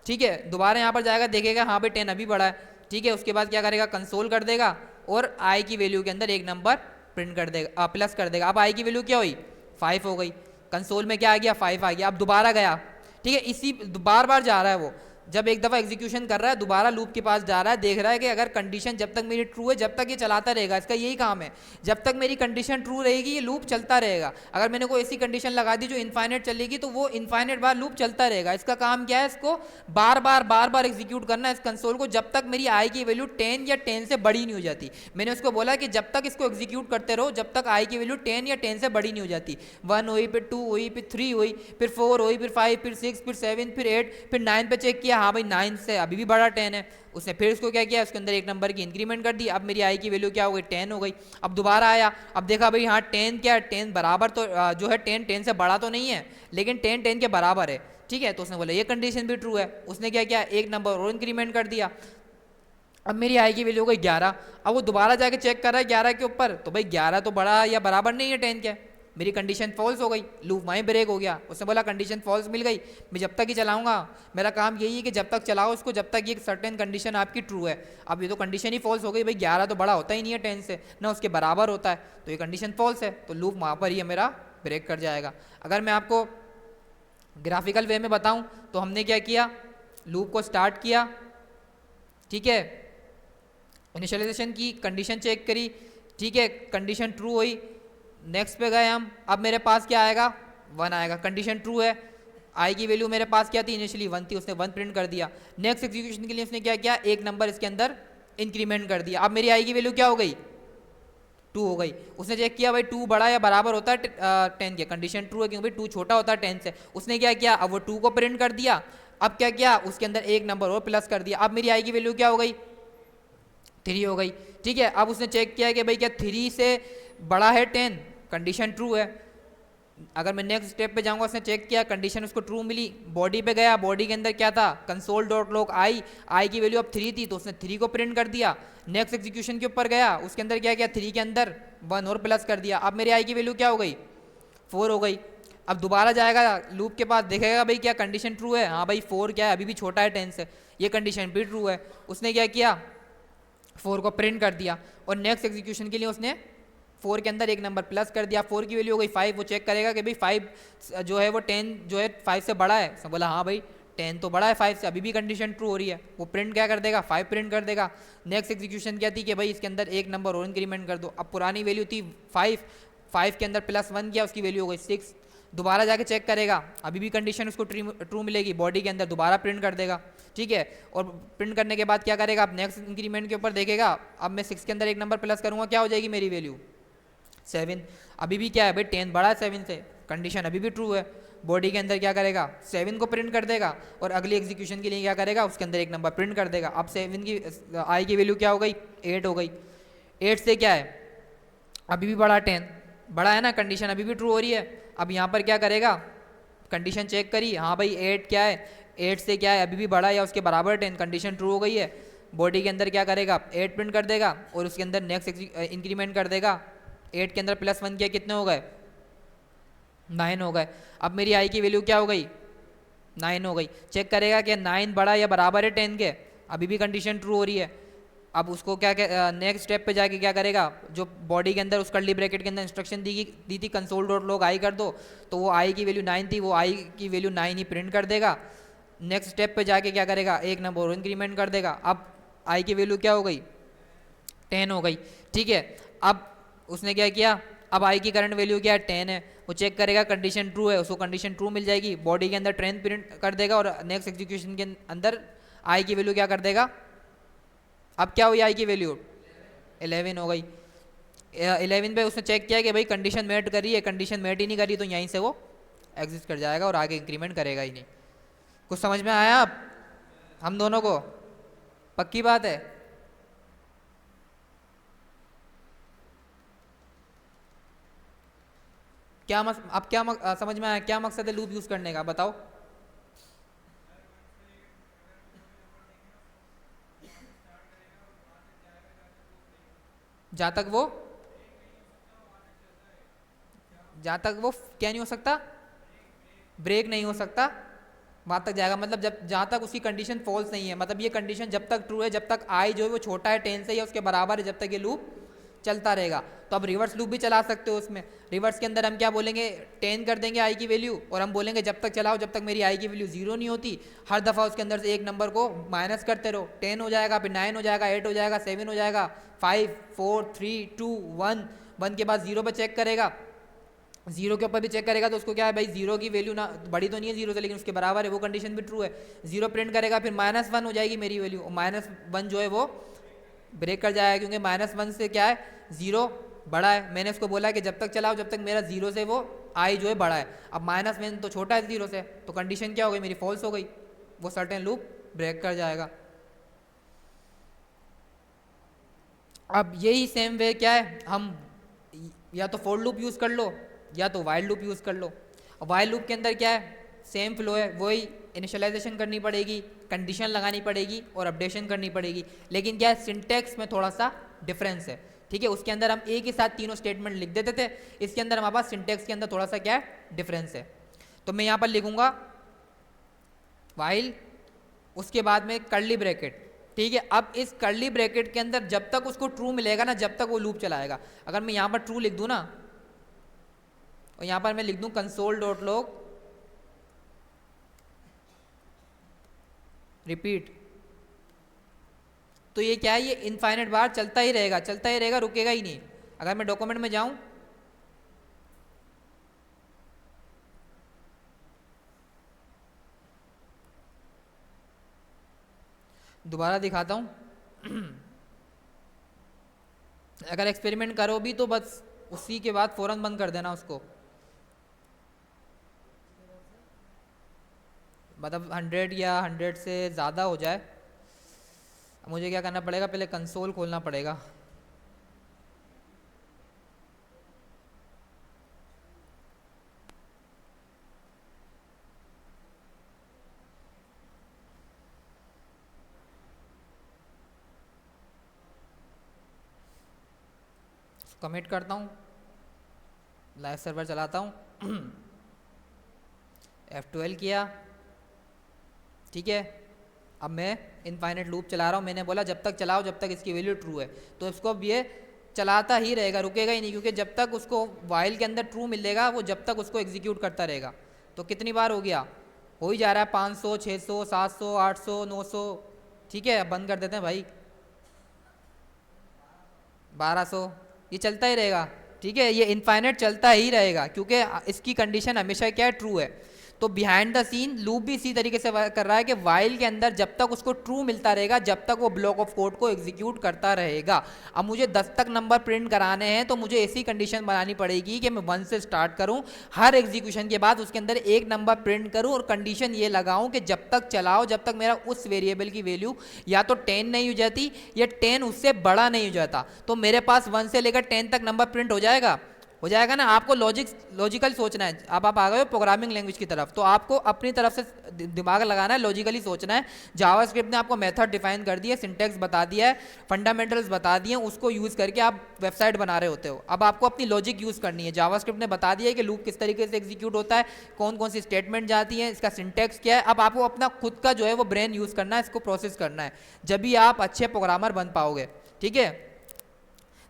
ठीक है, दोबारा यहाँ पर जाएगा, देखेगा हाँ भाई 10 अभी बड़ा है, ठीक है। उसके बाद क्या करेगा, कंसोल कर देगा और आई की वैल्यू के अंदर एक नंबर प्रिंट कर देगा, प्लस कर देगा। अब आई की वैल्यू क्या हुई, 5 हो गई। कंसोल में क्या आ गया, 5 आ गया। अब दोबारा गया, ठीक है, इसी बार बार जा रहा है वो, जब एक दफ़ा एग्जीक्यूशन कर रहा है दोबारा लूप के पास जा रहा है, देख रहा है कि अगर कंडीशन जब तक मेरी ट्रू है जब तक ये चलाता रहेगा, इसका यही काम है, जब तक मेरी कंडीशन ट्रू रहेगी ये लूप चलता रहेगा। अगर मैंने कोई ऐसी कंडीशन लगा दी जो इनफाइनेट चलेगी तो वो इनफाइनेट बार लूप चलता रहेगा। इसका काम क्या है, इसको बार बार एग्जीक्यूट करना है इस कंसोल को, जब तक मेरी आई की वैल्यू 10 या 10 से बड़ी नहीं हो जाती। मैंने उसको बोला कि जब तक इसको एग्जीक्यूट करते रहो जब तक आई की वैल्यू 10 या 10 से बड़ी नहीं हो जाती। 1 हुई, फिर 2 हुई, फिर 3 हुई, फिर 4 हुई, फिर 5, फिर 6, फिर 7, फिर 8, फिर 9 पे चेक किया, हाँ भाई 9 से अभी भी बड़ा 10 है। उसने फिर इसको क्या किया, उसके अंदर एक नंबर की इंक्रीमेंट कर दी। अब मेरी आई की वैल्यू क्या हो गई, 10 हो गई। अब दोबारा आया, अब देखा भाई हाँ 10 क्या है, 10 बराबर तो जो है 10 10 से बड़ा तो नहीं है, लेकिन 10 10 के बराबर है, ठीक है। तो उसने बोला ये कंडीशन भी ट्रू है। उसने क्या किया, एक नंबर और इंक्रीमेंट कर दिया। अब मेरी आई की वैल्यू हो गई 11। अब वो दोबारा जाके चेक कर रहा है 11 के ऊपर, तो भाई 11 तो बड़ा या बराबर नहीं है 10 के। मेरी कंडीशन फॉल्स हो गई, लूप वहीं ब्रेक हो गया। उसने बोला कंडीशन फॉल्स मिल गई, मैं जब तक ही चलाऊंगा, मेरा काम यही है कि जब तक चलाओ उसको जब तक ये सर्टेन कंडीशन आपकी ट्रू है। अब ये तो कंडीशन ही फॉल्स हो गई, भाई 11 तो बड़ा होता ही नहीं है 10 से, ना उसके बराबर होता है, तो ये कंडीशन फॉल्स है, तो लूप वहाँ पर ही मेरा ब्रेक कर जाएगा। अगर मैं आपको ग्राफिकल वे में बताऊँ तो हमने क्या किया, लूप को स्टार्ट किया, ठीक है, इनिशियलाइजेशन की, कंडीशन चेक करी, ठीक है, कंडीशन ट्रू हुई, नेक्स्ट पे गए हम। अब मेरे पास क्या आएगा, 1 आएगा, कंडीशन ट्रू है। आई की वैल्यू मेरे पास क्या थी, इनिशियली 1 थी, उसने 1 प्रिंट कर दिया। नेक्स्ट एग्जीक्यूशन के लिए उसने क्या किया, एक नंबर इसके अंदर इंक्रीमेंट कर दिया। अब मेरी आई की वैल्यू क्या हो गई, 2 हो गई। उसने चेक किया भाई 2 बड़ा या बराबर होता है 10 के, कंडीशन ट्रू है क्योंकि भाई 2 छोटा होता है 10 से। उसने क्या किया, अब वो 2 को प्रिंट कर दिया। अब क्या किया, उसके अंदर एक नंबर और प्लस कर दिया। अब मेरी आई की वैल्यू क्या हो गई, 3 हो गई, ठीक है। अब उसने चेक किया कि भाई क्या 3 से बड़ा है 10, कंडीशन ट्रू है। अगर मैं नेक्स्ट स्टेप पे जाऊंगा, उसने चेक किया, कंडीशन उसको ट्रू मिली, बॉडी पे गया, बॉडी के अंदर क्या था, कंसोल डॉट लॉग आई, आई की वैल्यू अब 3 थी तो उसने 3 को प्रिंट कर दिया। नेक्स्ट एग्जीक्यूशन के ऊपर गया, उसके अंदर क्या किया, 3 के अंदर 1 और प्लस कर दिया। अब मेरी आई की वैल्यू क्या हो गई, 4 हो गई। अब दोबारा जाएगा लूप के पास, देखेगा भाई क्या कंडीशन ट्रू है, हाँ भाई 4 क्या है, अभी भी छोटा है 10 से, ये कंडीशन भी ट्रू है। उसने क्या किया, 4 को प्रिंट कर दिया और नेक्स्ट एग्जीक्यूशन के लिए उसने 4 के अंदर एक नंबर प्लस कर दिया। 4 की वैल्यू हो गई 5। वो चेक करेगा कि भाई 5 जो है वो 10 जो है 5 से बड़ा है। उसने बोला हाँ भाई 10 तो बड़ा है 5 से, अभी भी कंडीशन ट्रू हो रही है। वो प्रिंट क्या कर देगा, 5 प्रिंट कर देगा। नेक्स्ट एग्जीक्यूशन क्या थी कि भाई इसके अंदर एक नंबर और इंक्रीमेंट कर दो। अब पुरानी वैल्यू थी 5 के अंदर प्लस 1 किया, उसकी वैल्यू हो गई 6। दोबारा जाके चेक करेगा, अभी भी कंडीशन उसको ट्रू मिलेगी, बॉडी के अंदर दोबारा प्रिंट कर देगा, ठीक है। और प्रिंट करने के बाद क्या करेगा, अब नेक्स्ट इंक्रीमेंट के ऊपर देखेगा, अब मैं 6 के अंदर एक नंबर प्लस करूंगा, क्या हो जाएगी मेरी वैल्यू 7। अभी भी क्या है भाई 10 बड़ा है 7 से, कंडीशन अभी भी ट्रू है। बॉडी के अंदर क्या करेगा, 7 को प्रिंट कर देगा और अगली एग्जीक्यूशन के लिए क्या करेगा, उसके अंदर एक नंबर प्रिंट कर देगा। अब 7 की आई की वैल्यू क्या हो गई, 8 हो गई। 8 से क्या है, अभी भी बड़ा 10 बड़ा है ना, कंडीशन अभी भी ट्रू हो रही है। अब यहाँ पर क्या करेगा, कंडीशन चेक करी, हाँ भाई 8 क्या है, 8 से क्या है, अभी भी बड़ा है या उसके बराबर 10, कंडीशन ट्रू हो गई है। बॉडी के अंदर क्या करेगा, 8 प्रिंट कर देगा और उसके अंदर नेक्स्ट इंक्रीमेंट कर देगा। 8 के अंदर प्लस 1 किया, कितने हो गए, 9 हो गए। अब मेरी आई की वैल्यू क्या हो गई, 9 हो गई। चेक करेगा कि 9 बड़ा या बराबर है 10 के, अभी भी कंडीशन ट्रू हो रही है। अब उसको क्या नेक्स्ट स्टेप पे जाके क्या करेगा, जो बॉडी के अंदर उस कर्ली ब्रैकेट के अंदर इंस्ट्रक्शन दी थी कंसोल डॉट लॉग आई कर दो, तो वो आई की वैल्यू 9 थी, वो आई की वैल्यू 9 ही प्रिंट कर देगा। नेक्स्ट स्टेप पे जाके क्या करेगा, एक नंबर और इंक्रीमेंट कर देगा। अब आई की वैल्यू क्या हो गई, 10 हो गई, ठीक है। अब उसने क्या किया, अब आई की करंट वैल्यू क्या है, 10 है। वो चेक करेगा कंडीशन ट्रू है, उसको कंडीशन ट्रू मिल जाएगी, बॉडी के अंदर 10 प्रिंट कर देगा और नेक्स्ट एग्जीक्यूशन के अंदर आई की वैल्यू क्या कर देगा, अब क्या हुई आई की वैल्यू 11 हो गई। 11 पे उसने चेक किया कि भाई कंडीशन मेट कर रही है, कंडीशन मेट ही नहीं करी तो यहीं से वो एग्जिस्ट कर जाएगा और आगे इंक्रीमेंट करेगा ही नहीं। कुछ समझ में आया अब हम दोनों को, पक्की बात है। अब क्या समझ में आया, क्या मकसद है लूप यूज करने का, बताओ। जहाँ तक वो क्या नहीं हो सकता, ब्रेक नहीं हो सकता, वहाँ तक जाएगा। मतलब जब जहाँ तक उसकी कंडीशन फॉल्स नहीं है, मतलब ये कंडीशन जब तक ट्रू है, जब तक आई जो है वो छोटा है 10 से या उसके बराबर है, जब तक ये लूप चलता रहेगा। तो अब रिवर्स लूप भी चला सकते हो उसमें। रिवर्स के अंदर हम क्या बोलेंगे, 10 कर देंगे आई की वैल्यू, और हम बोलेंगे जब तक चलाओ जब तक मेरी आई की वैल्यू 0 नहीं होती, हर दफ़ा उसके अंदर से एक नंबर को माइनस करते रहो। 10 हो जाएगा, फिर 9 हो जाएगा, 8 हो जाएगा, 7 हो जाएगा, 5 4 3 2 1, 1 के बाद 0 पर चेक करेगा, 0 के ऊपर भी चेक करेगा तो उसको क्या है भाई, 0 की वैल्यू ना बड़ी तो नहीं है 0 से, लेकिन उसके बराबर है, वो कंडीशन भी ट्रू है। 0 प्रिंट करेगा, फिर -1 हो जाएगी मेरी वैल्यू, और -1 जो है वो ब्रेक कर जाएगा, क्योंकि -1 से क्या है 0 बड़ा है। मैंने उसको बोला कि जब तक चलाओ जब तक मेरा 0 से वो आई जो है बड़ा है। अब -1 तो छोटा है 0 से, तो कंडीशन क्या हो गई मेरी, फॉल्स हो गई, वो सर्टेन लूप ब्रेक कर जाएगा। अब यही सेम वे क्या है, हम या तो फॉर लूप यूज़ कर लो या तो वाइल लूप यूज़ कर लो। अब वाइल लूप के अंदर क्या है, सेम फ्लो है, वही इनिशियलाइजेशन करनी पड़ेगी, कंडीशन लगानी पड़ेगी और अपडेशन करनी पड़ेगी, लेकिन क्या है सिंटैक्स में थोड़ा सा डिफरेंस है। ठीक है, उसके अंदर हम एक ही साथ तीनों स्टेटमेंट लिख देते थे, इसके अंदर हमारे पास सिंटैक्स के अंदर थोड़ा सा क्या है डिफरेंस है। तो मैं यहाँ पर लिखूंगा वाइल, उसके बाद में कर्ली ब्रैकेट। ठीक है, अब इस कर्ली ब्रैकेट के अंदर जब तक उसको ट्रू मिलेगा ना, जब तक वो लूप चलाएगा। अगर मैं यहाँ पर ट्रू लिख दूँ ना, और यहाँ पर मैं लिख दूँ console.log रिपीट, तो ये क्या है, ये इनफाइनाइट बार चलता ही रहेगा, चलता ही रहेगा, रुकेगा ही नहीं। अगर मैं डॉक्यूमेंट में जाऊं, दोबारा दिखाता हूं अगर एक्सपेरिमेंट करो भी तो बस उसी के बाद फौरन बंद कर देना उसको, मतलब 100 या 100 से ज़्यादा हो जाए। मुझे क्या करना पड़ेगा, पहले कंसोल खोलना पड़ेगा। कमिट करता हूँ, लाइव सर्वर चलाता हूँ F12 किया। ठीक है, अब मैं इनफाइनाइट लूप चला रहा हूँ, मैंने बोला जब तक चलाओ जब तक इसकी वैल्यू ट्रू है, तो इसको अब ये चलाता ही रहेगा, रुकेगा ही नहीं, क्योंकि जब तक उसको वाइल के अंदर ट्रू मिलेगा वो जब तक उसको एग्जीक्यूट करता रहेगा। तो कितनी बार हो गया, हो ही जा रहा है 500 600 700 800 900। ठीक है, अब बंद कर देते हैं भाई, 1200, ये चलता ही रहेगा। ठीक है, ये इनफाइनाइट चलता ही रहेगा, क्योंकि इसकी कंडीशन हमेशा क्या है, ट्रू है। तो बिहाइंड द सीन लूप भी इसी तरीके से वर्क कर रहा है कि वाइल के अंदर जब तक उसको ट्रू मिलता रहेगा जब तक वो ब्लॉक ऑफ कोड को एग्जीक्यूट करता रहेगा। अब मुझे 10 तक नंबर प्रिंट कराने हैं तो मुझे ऐसी कंडीशन बनानी पड़ेगी कि मैं 1 से स्टार्ट करूं, हर एग्जीक्यूशन के बाद उसके अंदर एक नंबर प्रिंट करूं, और कंडीशन ये लगाऊं कि जब तक चलाओ जब तक मेरा उस वेरिएबल की वैल्यू या तो 10 नहीं हो जाती या 10 उससे बड़ा नहीं हो जाता। तो मेरे पास 1 से लेकर 10 तक नंबर प्रिंट हो जाएगा ना। आपको लॉजिकल सोचना है। अब आप आ गए हो प्रोग्रामिंग लैंग्वेज की तरफ, तो आपको अपनी तरफ से दिमाग लगाना है, लॉजिकली सोचना है। जावास्क्रिप्ट ने आपको मेथड डिफाइन कर दिया है, सिंटैक्स बता दिया है, फंडामेंटल्स बता दिए हैं, उसको यूज़ करके आप वेबसाइट बना रहे होते हो। अब आपको अपनी लॉजिक यूज़ करनी है। जावास्क्रिप्ट ने बता दिया है कि लूप किस तरीके से एग्जीक्यूट होता है, कौन कौन सी स्टेटमेंट जाती है, इसका सिंटैक्स क्या है। अब आपको अपना खुद का जो है वो ब्रेन यूज़ करना है, इसको प्रोसेस करना है, जब भी आप अच्छे प्रोग्रामर बन पाओगे। ठीक है,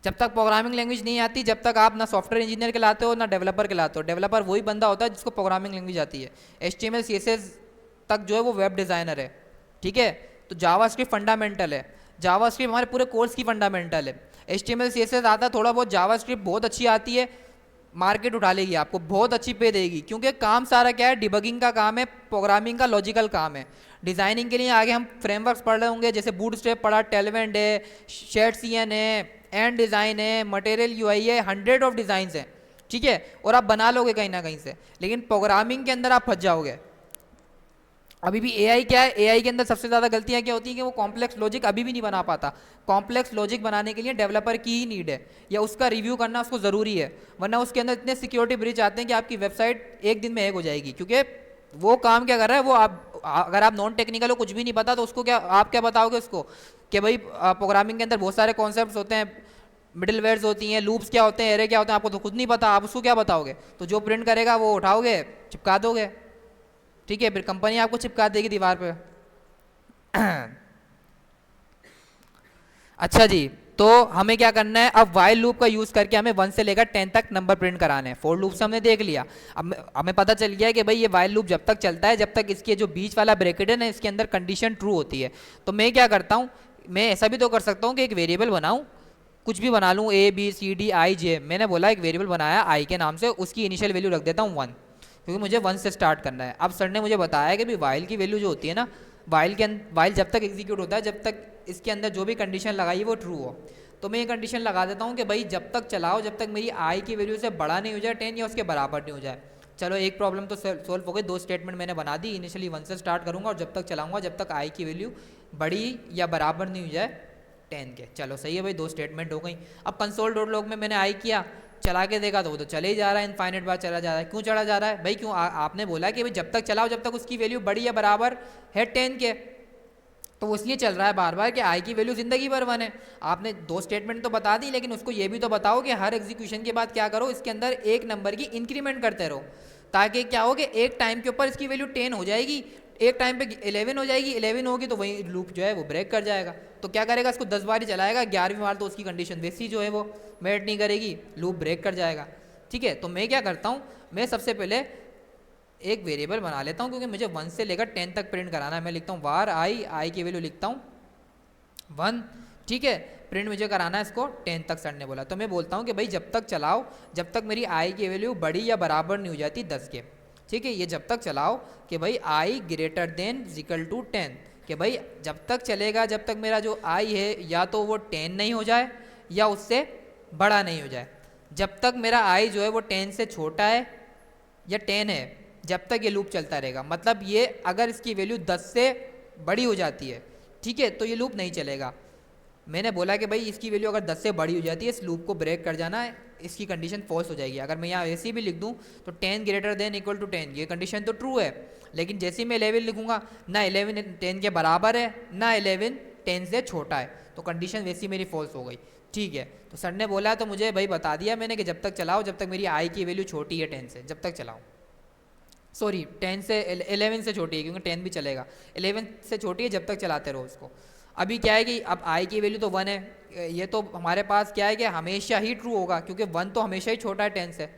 जब तक प्रोग्रामिंग लैंग्वेज नहीं आती, जब तक आप ना सॉफ्टवेयर इंजीनियर कहलाते हो ना डेवलपर कहलाते हो। डेवलपर वही बंदा होता है जिसको प्रोग्रामिंग लैंग्वेज आती है। HTML CSS तक जो है वो वेब डिज़ाइनर है। ठीक है, तो जावास्क्रिप्ट फंडामेंटल है, जावास्क्रिप्ट हमारे पूरे कोर्स की फंडामेंटल है। HTML CSS आता थोड़ा बहुत, जावास्क्रिप्ट बहुत अच्छी आती है, मार्केट उठा लेगी, आपको बहुत अच्छी पे देगी, क्योंकि काम सारा क्या है, डिबगिंग का काम है, प्रोग्रामिंग का लॉजिकल काम है। डिज़ाइनिंग के लिए आगे हम फ्रेमवर्क्स पढ़ रहे होंगे, जैसे बूटस्ट्रैप पढ़ा, टेलवेंट है, शेडसीएन है, एंड डिज़ाइन है, मटेरियल UI है, 100 ऑफ डिज़ाइंस हैं। ठीक है, और आप बना लोगे कहीं ना कहीं से, लेकिन प्रोग्रामिंग के अंदर आप फंस जाओगे। अभी भी AI क्या है, AI के अंदर सबसे ज़्यादा गलतियाँ क्या होती हैं कि वो कॉम्प्लेक्स लॉजिक अभी भी नहीं बना पाता। कॉम्प्लेक्स लॉजिक बनाने के लिए डेवलपर की ही नीड है, या उसका रिव्यू करना उसको ज़रूरी है, वरना उसके अंदर इतने सिक्योरिटी ब्रीच आते हैं कि आपकी वेबसाइट एक दिन में हैक हो जाएगी। क्योंकि वो काम क्या कर रहा है, वो आप अगर आप नॉन टेक्निकल हो, कुछ भी नहीं पता, तो उसको क्या आप क्या बताओगे उसको कि भाई प्रोग्रामिंग के अंदर बहुत सारे कॉन्सेप्ट्स होते हैं, मिडिल वेयर्स होती हैं, लूप्स क्या होते हैं, एरे क्या होते हैं, आपको तो खुद नहीं पता, आप उसको क्या बताओगे? तो जो प्रिंट करेगा वो उठाओगे, चिपका दोगे, ठीक है, फिर कंपनी आपको चिपका देगी दीवार पे। अच्छा जी, तो हमें क्या करना है, अब वाइल लूप का यूज करके हमें 1 से लेकर 10 तक नंबर प्रिंट कराने हैं। फोर लूप से हमने देख लिया, अब हमें पता चल गया है कि भाई ये वाइल लूप जब तक चलता है, जब तक इसके जो बीच वाला ब्रैकेट है ना, इसके अंदर कंडीशन ट्रू होती है। तो मैं क्या करता हूँ, मैं ऐसा भी तो कर सकता हूँ कि एक वेरिएबल बनाऊँ, कुछ भी बना लूँ, A B C D I जे, मैंने बोला एक वेरिएबल बनाया आई के नाम से, उसकी इनिशियल वैल्यू रख देता हूँ 1, क्योंकि मुझे 1 से स्टार्ट करना है। अब सर ने मुझे बताया कि भाई वाइल की वैल्यू जो होती है ना, वाइल जब तक एग्जीक्यूट होता है, जब तक इसके अंदर जो भी कंडीशन लगाई है वो ट्रू हो। तो मैं ये कंडीशन लगा देता हूँ कि भाई जब तक चलाओ, जब तक मेरी आई की वैल्यू से बड़ा नहीं हो जाए 10 या उसके बराबर नहीं हो जाए। चलो एक प्रॉब्लम तो सोल्व हो गई, 2 स्टेटमेंट मैंने बना दी, इनिशियली 1 से स्टार्ट करूँगा और जब तक चलाऊँगा जब तक आई की वैल्यू बड़ी या बराबर नहीं हो जाए 10 के। चलो सही है भाई, 2 स्टेटमेंट हो गई। अब कंसोल डॉट लॉग में मैंने आई किया, चला के देखा तो वो तो चले ही जा रहा है, इनफाइनाइट बार चला जा रहा है। क्यों चला जा रहा है भाई? क्यों? आपने बोला कि भाई जब तक चलाओ जब तक उसकी वैल्यू बड़ी या बराबर है 10 के, तो वो इसलिए चल रहा है बार बार कि आई की वैल्यू जिंदगी भर 1 है। आपने 2 स्टेटमेंट तो बता दी, लेकिन उसको ये भी तो बताओ कि हर एग्जीक्यूशन के बाद क्या करो, इसके अंदर एक नंबर की इंक्रीमेंट करते रहो, ताकि क्या हो कि एक टाइम के ऊपर इसकी वैल्यू 10 हो जाएगी, एक टाइम पे 11 हो जाएगी, 11 होगी तो वही लूप जो है वो ब्रेक कर जाएगा। तो क्या करेगा, इसको 10 बार ही चलाएगा, 11वीं बार तो उसकी कंडीशन वैसी जो है वो मेट नहीं करेगी, लूप ब्रेक कर जाएगा। ठीक है, तो मैं क्या करता हूँ, मैं सबसे पहले एक वेरिएबल बना लेता हूँ, क्योंकि मुझे 1 से लेकर 10 तक प्रिंट कराना है। मैं लिखता हूँ var आई की वैल्यू लिखता हूँ 1, ठीक है, प्रिंट मुझे कराना है इसको 10 तक, सर ने बोला। तो मैं बोलता हूँ कि भाई जब तक चलाओ जब तक मेरी आई की वैल्यू बड़ी या बराबर नहीं हो जाती 10 के, ठीक है, ये जब तक चलाओ कि भाई आई ग्रेटर देन इक्वल टू 10, कि भाई जब तक चलेगा जब तक मेरा जो आई है या तो वो 10 नहीं हो जाए या उससे बड़ा नहीं हो जाए। जब तक मेरा आई जो है वो 10 से छोटा है या 10 है, जब तक ये लूप चलता रहेगा। मतलब ये अगर इसकी वैल्यू 10 से बड़ी हो जाती है, ठीक है, तो ये लूप नहीं चलेगा। मैंने बोला कि भाई इसकी वैल्यू अगर 10 से बड़ी हो जाती है, इस लूप को ब्रेक कर जाना है, इसकी कंडीशन फॉल्स हो जाएगी। अगर मैं यहाँ ऐसे भी लिख दूँ तो 10 ग्रेटर देन इक्वल टू 10, ये कंडीशन तो ट्रू है, लेकिन जैसे ही मैं 11 लिखूंगा, ना 11 10 के बराबर है ना 11 10 से छोटा है, तो कंडीशन वैसी मेरी फॉल्स हो गई। ठीक है, तो सर ने बोला तो मुझे भाई बता दिया मैंने कि जब तक चलाओ जब तक मेरी आई की वैल्यू छोटी है 10 से, जब तक चलाओ, सॉरी 10 से 11 से छोटी है, क्योंकि 10 भी चलेगा, 11 से छोटी है, जब तक चलाते रहो उसको। अभी क्या है कि अब आई की वैल्यू तो 1 है, ये तो हमारे पास क्या है कि हमेशा ही ट्रू होगा, क्योंकि 1 तो हमेशा ही छोटा है 10 से।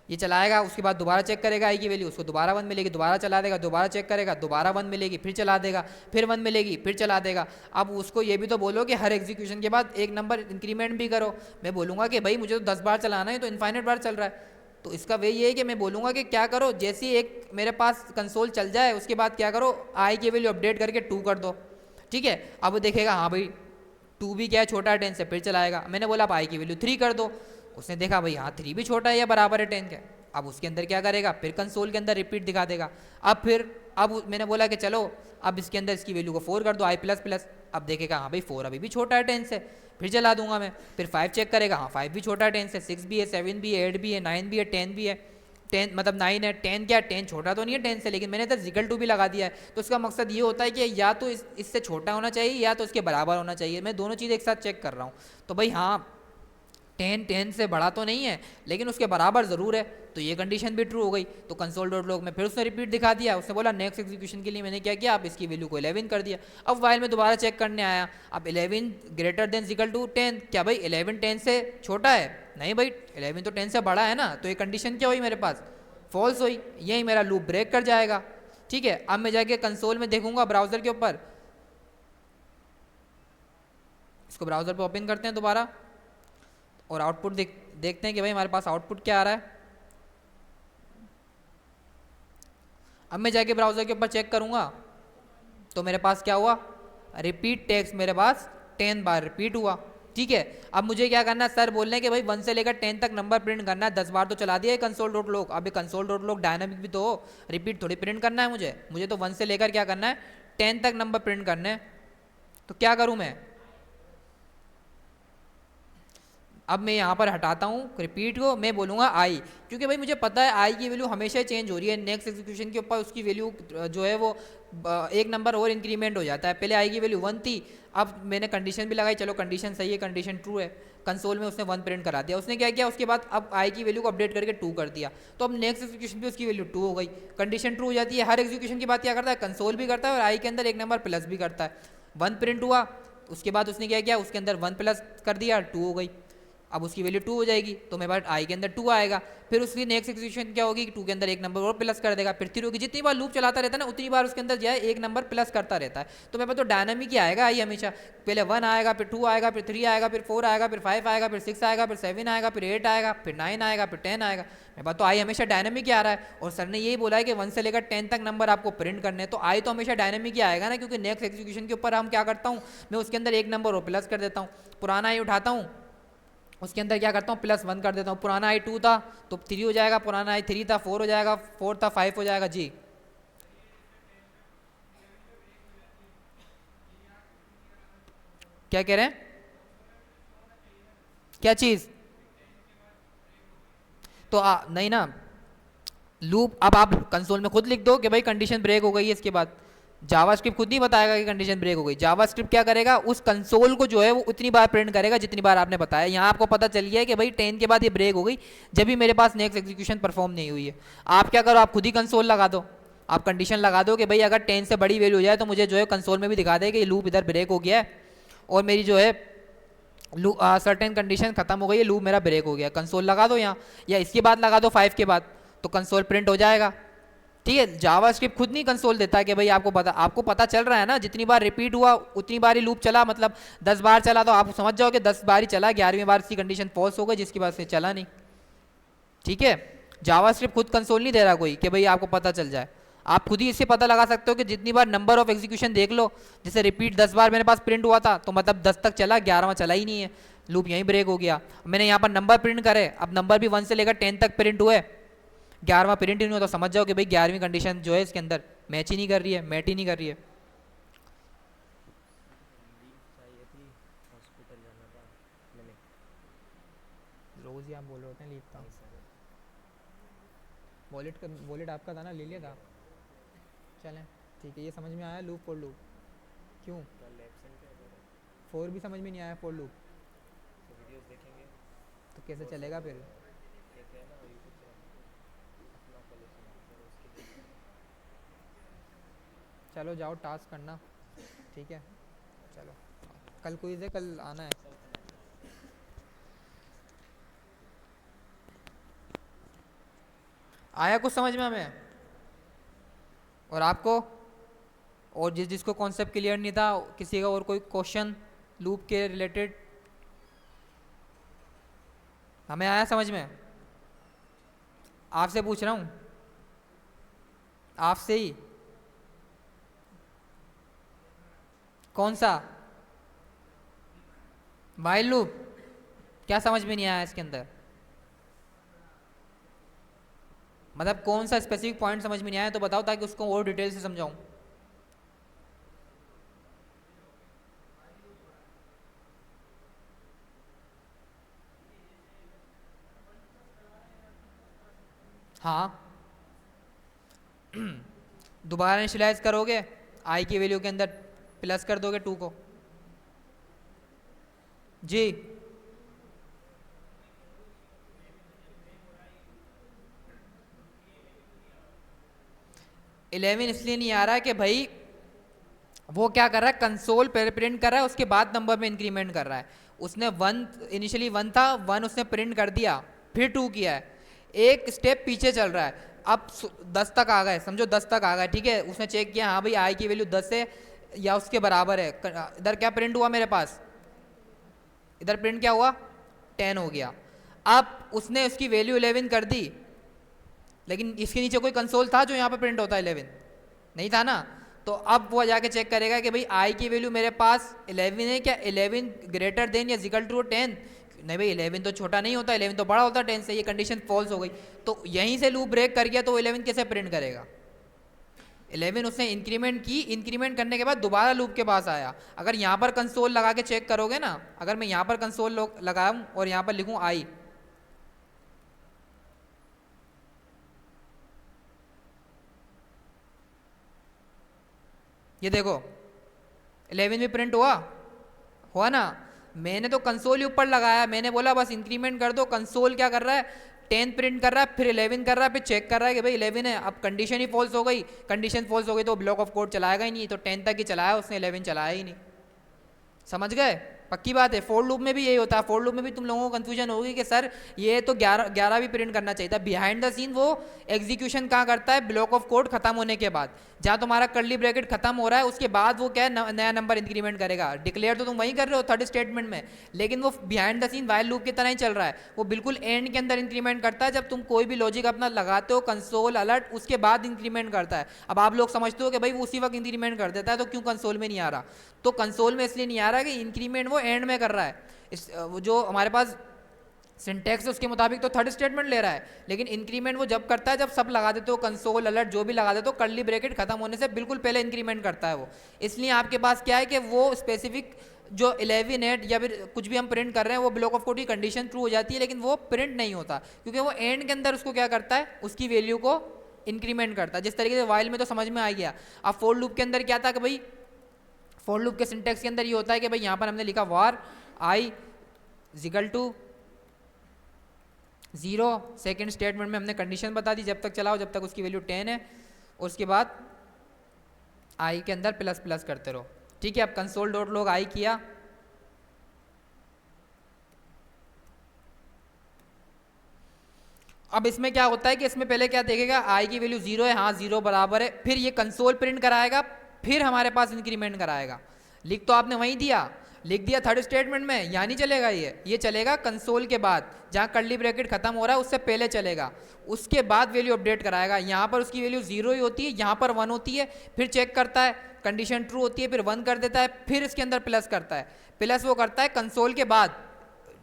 ये चलाएगा, उसके बाद दोबारा चेक करेगा आई की वैल्यू, उसको दोबारा 1 मिलेगी, दोबारा चला देगा, दोबारा चेक करेगा, दोबारा 1 मिलेगी, फिर चला देगा, फिर 1 मिलेगी, फिर चला देगा। अब उसको ये भी तो बोलो कि हर एग्जीक्यूशन के बाद एक नंबर इंक्रीमेंट भी करो। मैं बोलूँगा कि भाई मुझे तो 10 बार चलाना है, तो इनफाइनाइट बार चल रहा है, तो इसका वे ये है कि मैं बोलूँगा कि क्या करो, जैसे ही एक मेरे पास कंसोल चल जाए उसके बाद क्या करो, आई की वैल्यू अपडेट करके 2 कर दो। ठीक है, अब वो देखेगा हाँ भाई 2 भी क्या है, छोटा है 10 से, फिर चलाएगा। मैंने बोला अब आई की वैल्यू 3 कर दो, उसने देखा भाई हाँ 3 भी छोटा है या बराबर है 10 के। अब उसके अंदर क्या करेगा, फिर कंसोल के अंदर रिपीट दिखा देगा। अब मैंने बोला कि चलो अब इसके अंदर इसकी वैल्यू को 4 कर दो, आई प्लस प्लस। अब देखेगा हाँ भाई 4 अभी भी छोटा है 10 से, फिर चला दूंगा मैं। फिर 5 चेक करेगा, हाँ 5 भी छोटा है 10 से, 6 भी है, 7 भी है, 8 भी है, 9 भी है, 10 भी है। 10 मतलब 9 है, 10 क्या, 10 छोटा तो नहीं है 10 से, लेकिन मैंने इधर इक्वल टू भी लगा दिया है। तो इसका मकसद ये होता है कि या तो इससे छोटा होना चाहिए या तो इसके बराबर होना चाहिए। मैं दोनों चीज़ एक साथ चेक कर रहा हूँ। तो भाई हाँ 10 से बड़ा तो नहीं है, लेकिन उसके बराबर ज़रूर है, तो ये कंडीशन भी ट्रू हो गई। तो कंसोल डॉट लॉग में फिर उसने रिपीट दिखा दिया, उसने बोला नेक्स्ट एग्जीक्यूशन के लिए मैंने क्या किया, अब इसकी वैल्यू को 11 कर दिया। अब वाइल में दोबारा चेक करने आया, अब 11 ग्रेटर देन इक्वल टू 10, क्या भाई 11 10 से छोटा है? नहीं भाई 11 तो 10 से बड़ा है ना, तो ये कंडीशन क्या हुई मेरे पास, फॉल्स हुई, यही मेरा लूप ब्रेक कर जाएगा। ठीक है, अब मैं जाके कंसोल में देखूंगा ब्राउज़र के ऊपर, इसको ब्राउज़र पर ओपन करते हैं दोबारा और आउटपुट देखते हैं कि भाई हमारे पास आउटपुट क्या आ रहा है। अब मैं जाके ब्राउज़र के ऊपर चेक करूंगा तो मेरे पास क्या हुआ, रिपीट टेक्स्ट मेरे पास 10 बार रिपीट हुआ। ठीक है, अब मुझे क्या करना है, सर बोल रहे हैं कि भाई 1 से लेकर 10 तक नंबर प्रिंट करना है, 10 बार तो चला दिया है कंसोल डॉट लॉग। अब ये कंसोल डॉट लॉग डायनामिक भी तो हो, रिपीट थोड़ी प्रिंट करना है मुझे तो 1 से लेकर क्या करना है 10 तक नंबर प्रिंट करने हैं। तो क्या करूं मैं, अब मैं यहाँ पर हटाता हूँ रिपीट को, मैं बोलूँगा आई, क्योंकि भाई मुझे पता है आई की वैल्यू हमेशा ही चेंज हो रही है, नेक्स्ट एग्जीक्यूशन के ऊपर उसकी वैल्यू जो है वो एक नंबर और इंक्रीमेंट हो जाता है। पहले आई की वैल्यू 1 थी, अब मैंने कंडीशन भी लगाई, चलो कंडीशन सही है, कंडीशन ट्रू है, कंसोल में उसने 1 प्रिंट करा दिया। उसने क्या किया उसके बाद अब आई की वैल्यू को अपडेट करके 2 कर दिया, तो अब नेक्स्ट एग्जीक्यूशन पे उसकी वैल्यू 2 हो गई, कंडीशन ट्रू हो जाती है। हर एग्जीक्यूशन की बात क्या करता है, कंसोल भी करता है और आई के अंदर एक नंबर प्लस भी करता है। 1 प्रिंट हुआ, उसके बाद उसने क्या किया, उसके अंदर 1 प्लस कर दिया, 2 हो गई, अब उसकी वैल्यू 2 हो जाएगी, तो मेरे पास आई के अंदर 2 आएगा। फिर उसकी नेक्स्ट एग्जीक्यूशन क्या होगी, 2 के अंदर एक नंबर और प्लस कर देगा, फिर 3 होगी। जितनी बार लूप चलाता रहता है ना उतनी बार उसके अंदर जो है एक नंबर प्लस करता रहता है। तो मेरे पास तो डायनामिक ही आएगा आई हमेशा, पहले 1 आएगा, फिर 2 आएगा, फिर 3 आएगा, फिर 4 आएगा, फिर 5 आएगा, फिर 6 आएगा, फिर 7 आएगा, फिर 8 आएगा, फिर 9 आएगा, फिर 10 आएगा। मेरे पास तो आई हमेशा डायनामिक ही आ रहा है, और सर ने यही बोला है कि 1 से लेकर 10 तक नंबर आपको प्रिंट करने हैं, तो आई तो हमेशा डायनामिक ही आएगा ना, क्योंकि नेक्स्ट एग्जीक्यूशन के ऊपर हम क्या करता हूँ, मैं उसके अंदर एक नंबर और प्लस कर देता हूँ। पुराना आई उठाता हूँ, उसके अंदर क्या करता हूँ, +1 कर देता हूँ। पुराना आई 2 था तो 3 हो जाएगा, पुराना आई 3 था 4 हो जाएगा, 4 था 5 हो जाएगा। जी क्या कह रहे हैं, क्या चीज़, तो नहीं ना लूप, अब आप कंसोल में खुद लिख दो कि भाई कंडीशन ब्रेक हो गई है, इसके बाद जावास्क्रिप्ट खुद नहीं बताएगा कि कंडीशन ब्रेक हो गई। जावास्क्रिप्ट क्या करेगा, उस कंसोल को जो है वो उतनी बार प्रिंट करेगा जितनी बार आपने बताया। यहाँ आपको पता चल गया है कि भाई 10 के बाद ये ब्रेक हो गई, जब भी मेरे पास नेक्स्ट एग्जीक्यूशन परफॉर्म नहीं हुई है। आप क्या करो, आप खुद ही कंसोल लगा दो, आप कंडीशन लगा दो कि भाई अगर 10 से बड़ी वैल्यू हो जाए तो मुझे जो है कंसोल में भी दिखा दे कि ये लूप इधर ब्रेक हो गया है और मेरी जो है सर्टेन कंडीशन खत्म हो गई है, लूप मेरा ब्रेक हो गया। कंसोल लगा दो यहाँ, या इसके बाद लगा दो 5 के बाद, तो कंसोल प्रिंट हो जाएगा। ठीक है, जावास्क्रिप्ट खुद नहीं कंसोल देता है कि भाई आपको पता चल रहा है ना, जितनी बार रिपीट हुआ उतनी बार ही लूप चला, मतलब 10 बार चला तो आप समझ जाओ कि 10 बार ही चला, 11वीं बार इसकी कंडीशन फॉल्स हो गई जिसकी वजह से चला नहीं। ठीक है, जावास्क्रिप्ट खुद कंसोल नहीं दे रहा कोई कि भाई आपको पता चल जाए, आप खुद ही इससे पता लगा सकते हो कि जितनी बार नंबर ऑफ एग्जीक्यूशन देख लो, जैसे रिपीट 10 बार मेरे पास प्रिंट हुआ था तो मतलब 10 तक चला, 11वां चला ही नहीं है, लूप यहीं ब्रेक हो गया। मैंने यहाँ पर नंबर प्रिंट करे, अब नंबर भी 1 से लेकर 10 तक प्रिंट हुए, 11वां प्रिंट ही नहीं होता, समझ जाओ कि भाई 11वीं कंडीशन जो है इसके अंदर मैच ही नहीं कर रही है, मैच ही नहीं कर रही है। रोज ही आप बोल रहे होते हैं लीव था, वॉलेट आपका था ना, ले लिया था। चलें ठीक है, ये समझ में आया लूप फॉर लूप, क्यों 4 भी समझ में नहीं आया फॉर लूप, तो कैसे चलेगा फिर। चलो जाओ टास्क करना, ठीक है, चलो कल क्विज है, कल आना है। आया कुछ समझ में हमें, और आपको, और जिसको कॉन्सेप्ट क्लियर नहीं था, किसी का और कोई क्वेश्चन लूप के रिलेटेड, हमें आया समझ में, आपसे पूछ रहा हूँ, आपसे ही, कौन सा व्हाइल लूप, क्या समझ में नहीं आया इसके अंदर, मतलब कौन सा स्पेसिफिक पॉइंट समझ में नहीं आया तो बताओ ताकि उसको और डिटेल से समझाऊं। हाँ दोबारा इनिशियलाइज करोगे, आई की वैल्यू के अंदर प्लस कर दोगे 2 को। जी 11 इसलिए नहीं आ रहा है कि भाई वो क्या कर रहा है, कंसोल प्रिंट कर रहा है, उसके बाद नंबर में इंक्रीमेंट कर रहा है। उसने 1 इनिशियली 1 था, 1 उसने प्रिंट कर दिया, फिर 2 किया है, एक स्टेप पीछे चल रहा है, अब 10 तक आ गए, समझो 10 तक आ गए। ठीक है, उसने चेक किया हाँ भाई आई की वैल्यू 10 है या उसके बराबर है, इधर क्या प्रिंट हुआ मेरे पास, इधर प्रिंट क्या हुआ 10 हो गया। अब उसने उसकी वैल्यू 11 कर दी, लेकिन इसके नीचे कोई कंसोल था जो यहाँ पे प्रिंट होता है 11, नहीं था ना, तो अब वो जाके चेक करेगा कि भाई आई की वैल्यू मेरे पास 11 है क्या, 11 ग्रेटर देन या इक्वल टू 10, नहीं भाई 11 तो छोटा नहीं होता, 11 तो बड़ा होता है 10 से, ये कंडीशन फॉल्स हो गई। तो यहीं से लूप ब्रेक कर गया तो 11 कैसे प्रिंट करेगा, 11 उसने इंक्रीमेंट की, इंक्रीमेंट करने के बाद दोबारा लूप के पास आया। अगर यहाँ पर कंसोल लगा के चेक करोगे ना, अगर मैं यहाँ पर कंसोल लगाऊं और यहाँ पर लिखूं आई, ये देखो 11 भी प्रिंट हुआ ना। मैंने तो कंसोल ही ऊपर लगाया, मैंने बोला बस इंक्रीमेंट कर दो। कंसोल क्या कर रहा है, 10 प्रिंट कर रहा है, फिर 11 कर रहा है, फिर चेक कर रहा है कि भाई 11 है। अब कंडीशन ही फॉल्स हो गई, कंडीशन फॉल्स हो गई तो ब्लॉक ऑफ कोड चलाएगा ही नहीं, तो 10 तक ही चलाया उसने, 11 चलाया ही नहीं। समझ गए? पक्की बात है। फोर लूप में भी यही होता है। फोर लूप में भी तुम लोगों को कंफ्यूजन होगी कि सर ये तो 11 भी प्रिंट करना चाहिए था। बिहाइंड द सीन वो एग्जीक्यूशन कहाँ करता है, ब्लॉक ऑफ कोड खत्म होने के बाद, जहाँ तुम्हारा कर्ली ब्रैकेट खत्म हो रहा है उसके बाद वो क्या है, नया नंबर इंक्रीमेंट करेगा। डिक्लेयर तो तुम वही कर रहे हो थर्ड स्टेटमेंट में, लेकिन वो behind the scene while loop की तरह ही चल रहा है। वो बिल्कुल एंड के अंदर इंक्रीमेंट करता है, जब तुम कोई भी लॉजिक अपना लगाते हो कंसोल अलर्ट, उसके बाद इंक्रीमेंट करता है। अब आप लोग समझते हो कि भाई वो उसी वक्त इंक्रीमेंट कर देता है तो क्यों कंसोल में नहीं आ रहा, तो कंसोल में इसलिए नहीं आ रहा कि इंक्रीमेंट वो एंड में कर रहा है। वो जो हमारे पास सिंटैक्स है उसके मुताबिक तो थर्ड स्टेटमेंट ले रहा है, लेकिन इंक्रीमेंट वो जब करता है जब सब लगा देते हो, कंसोल अलर्ट जो भी लगा देते हो, कर्ली ब्रैकेट खत्म होने से बिल्कुल पहले इंक्रीमेंट करता है वो। इसलिए आपके पास क्या है कि वो स्पेसिफिक जो 11 है या फिर कुछ भी हम प्रिंट कर रहे हैं वो ब्लॉक ऑफ कोड की कंडीशन ट्रू हो जाती है, लेकिन वो प्रिंट नहीं होता क्योंकि वो एंड के अंदर उसको क्या करता है, उसकी वैल्यू को इंक्रीमेंट करता है। जिस तरीके से वाइल में तो समझ में आ गया। अब फोर लूप के अंदर क्या था कि भाई फोर लूप के सिंटैक्स के अंदर ये होता है कि भाई यहाँ पर हमने लिखा वार I equal to 0, second statement में हमने कंडीशन बता दी जब तक चलाओ जब तक उसकी वैल्यू 10 है, और उसके बाद आई के अंदर प्लस प्लस करते रहो। ठीक है, अब कंसोल डॉट लॉग आई किया, अब इसमें क्या होता है कि इसमें पहले क्या देखेगा, आई की वैल्यू 0 है, हाँ 0 बराबर है, फिर ये कंसोल प्रिंट कराएगा, फिर हमारे पास इंक्रीमेंट कराएगा। लिख तो आपने वहीं दिया, लिख दिया थर्ड स्टेटमेंट में, यहाँ नहीं चलेगा, ये चलेगा कंसोल के बाद, जहाँ कर्ली ब्रैकेट खत्म हो रहा है उससे पहले चलेगा, उसके बाद वैल्यू अपडेट कराएगा। यहाँ पर उसकी वैल्यू 0 ही होती है, यहाँ पर 1 होती है, फिर चेक करता है कंडीशन ट्रू होती है, फिर 1 कर देता है, फिर इसके अंदर प्लस करता है। प्लस वो करता है कंसोल के बाद,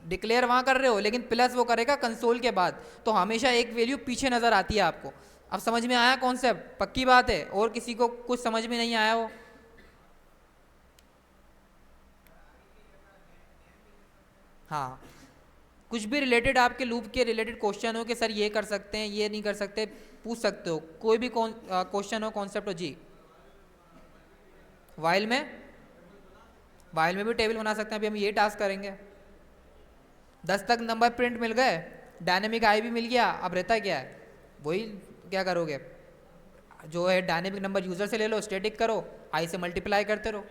डिक्लेयर वहाँ कर रहे हो लेकिन प्लस वो करेगा कंसोल के बाद, तो हमेशा एक वैल्यू पीछे नज़र आती है आपको। अब समझ में आया कॉन्सेप्ट? पक्की बात है। और किसी को कुछ समझ में नहीं आया हो? हाँ, कुछ भी रिलेटेड आपके लूप के रिलेटेड क्वेश्चन हो कि सर ये कर सकते हैं ये नहीं कर सकते, पूछ सकते हो, कोई भी क्वेश्चन हो, कॉन्सेप्ट हो जी। वाइल में भी टेबल बना सकते हैं, अभी हम ये टास्क करेंगे। 10 तक नंबर प्रिंट मिल गए, डायनेमिक आई भी मिल गया, अब रहता क्या है, वही क्या करोगे, जो है डायनेमिक नंबर यूज़र से ले लो, स्टैटिक करो, आई से मल्टीप्लाई करते रहो,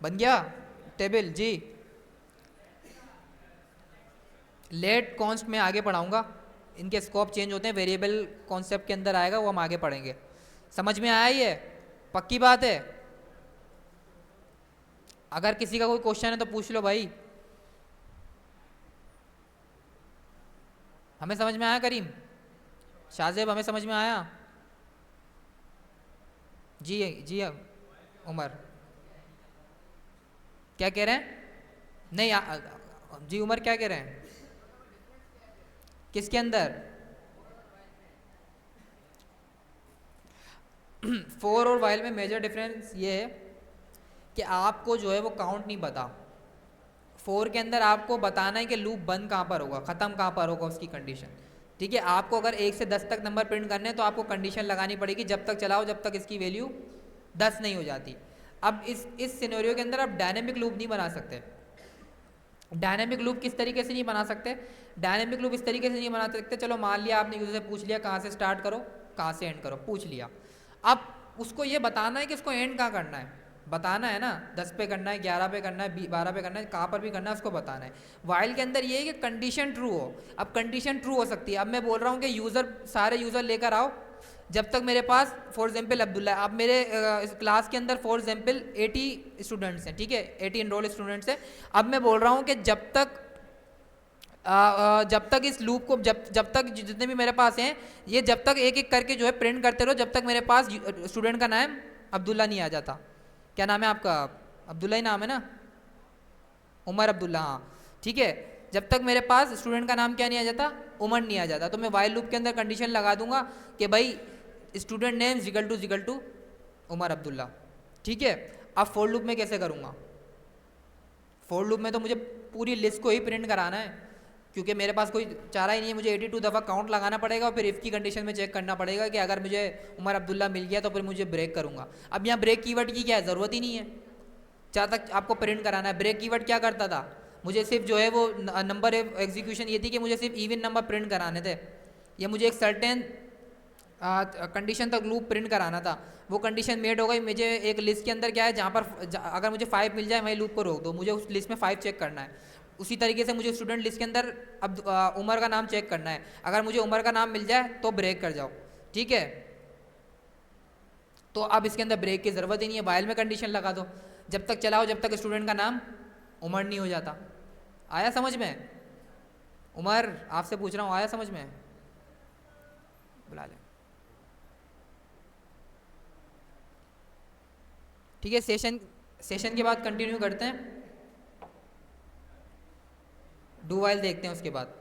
बन गया टेबल जी। लेट कॉन्स्ट में आगे पढ़ाऊंगा, इनके स्कोप चेंज होते हैं, वेरिएबल कॉन्सेप्ट के अंदर आएगा वो हम आगे पढ़ेंगे। समझ में आया ये? पक्की बात है। अगर किसी का कोई क्वेश्चन है तो पूछ लो भाई। हमें समझ में आया करीम? शाहजेब हमें समझ में आया? जी जी उमर क्या कह रहे हैं? नहीं जी उमर क्या कह रहे हैं? किसके अंदर? फोर और वाइल में मेजर डिफरेंस ये है कि आपको जो है वो काउंट नहीं पता। फोर के अंदर आपको बताना है कि लूप बंद कहाँ पर होगा, ख़त्म कहाँ पर होगा उसकी कंडीशन। ठीक है, आपको अगर 1 से 10 तक नंबर प्रिंट करने हैं तो आपको कंडीशन लगानी पड़ेगी जब तक चलाओ जब तक इसकी वैल्यू 10 नहीं हो जाती। अब इस सिनेरियो के अंदर आप डायनेमिक लूप नहीं बना सकते। डायनेमिक लूप किस तरीके से नहीं बना सकते? डायनेमिक लूप इस तरीके से नहीं बना सकते, चलो मान लिया आपने यूजर से पूछ लिया कहाँ से स्टार्ट करो कहाँ से एंड करो, पूछ लिया, अब उसको ये बताना है कि इसको एंड कहाँ करना है, बताना है ना, 10 पे करना है, 11 पे करना है, 12 पे करना है, कहाँ पर भी करना है उसको बताना है। वाइल के अंदर ये है कि कंडीशन ट्रू हो। अब कंडीशन ट्रू हो सकती है, अब मैं बोल रहा हूँ कि यूज़र सारे यूज़र लेकर आओ जब तक मेरे पास फॉर एग्जाम्पल अब्दुल्ला, अब मेरे क्लास के अंदर फॉर एग्जाम्पल 80 स्टूडेंट्स हैं, ठीक है 80 इनरोल स्टूडेंट्स हैं। अब मैं बोल रहा हूँ कि जब तक इस लूप को जब तक जितने भी मेरे पास हैं ये जब तक एक एक करके जो है प्रिंट करते रहो जब तक मेरे पास स्टूडेंट का नाम अब्दुल्ला नहीं आ जाता। क्या नाम है आपका? अब्दुल्ला ही नाम है ना? उमर अब्दुल्ला, हाँ ठीक है। जब तक मेरे पास स्टूडेंट का नाम क्या नहीं आ जाता, उमर नहीं आ जाता, तो मैं वाइल लूप के अंदर कंडीशन लगा दूंगा कि भाई student name equal to Umar Abdullah. ठीक है, अब फोर लूप में कैसे करूँगा? फोर लूप में तो मुझे पूरी लिस्ट को ही प्रिंट कराना है, क्योंकि मेरे पास कोई चारा ही नहीं है। मुझे 82 दफ़ा काउंट लगाना पड़ेगा और फिर इफ़ की कंडीशन में चेक करना पड़ेगा कि अगर मुझे उमर अब्दुल्ला मिल गया तो फिर मुझे ब्रेक करूँगा। अब यहाँ ब्रेक कीवर्ड की क्या है, ज़रूरत ही नहीं है जहाँ तक आपको प्रिंट कराना है। ब्रेक कीवर्ड क्या करता था, मुझे सिर्फ जो है वो नंबर एग्जीक्यूशन ये थी कि मुझे सिर्फ इवन नंबर प्रिंट कराने थे, या मुझे एक सर्टेन कंडीशन तक लूप प्रिंट कराना था। वो कंडीशन मेड हो गई, मुझे एक लिस्ट के अंदर क्या है जहाँ पर अगर मुझे 5 मिल जाए वही लूप को रोक दो, मुझे उस लिस्ट में 5 चेक करना है। उसी तरीके से मुझे स्टूडेंट लिस्ट के अंदर अब उमर का नाम चेक करना है, अगर मुझे उमर का नाम मिल जाए तो ब्रेक कर जाओ। ठीक है, तो अब इसके अंदर ब्रेक की ज़रूरत ही नहीं है, वाइल में कंडीशन लगा दो, जब तक चलाओ जब तक स्टूडेंट का नाम उमर नहीं हो जाता। आया समझ में? उमर आपसे पूछ रहा हूँ, आया समझ में? बुला ले। ठीक है, सेशन के बाद कंटिन्यू करते हैं, डू वाइल देखते हैं उसके बाद।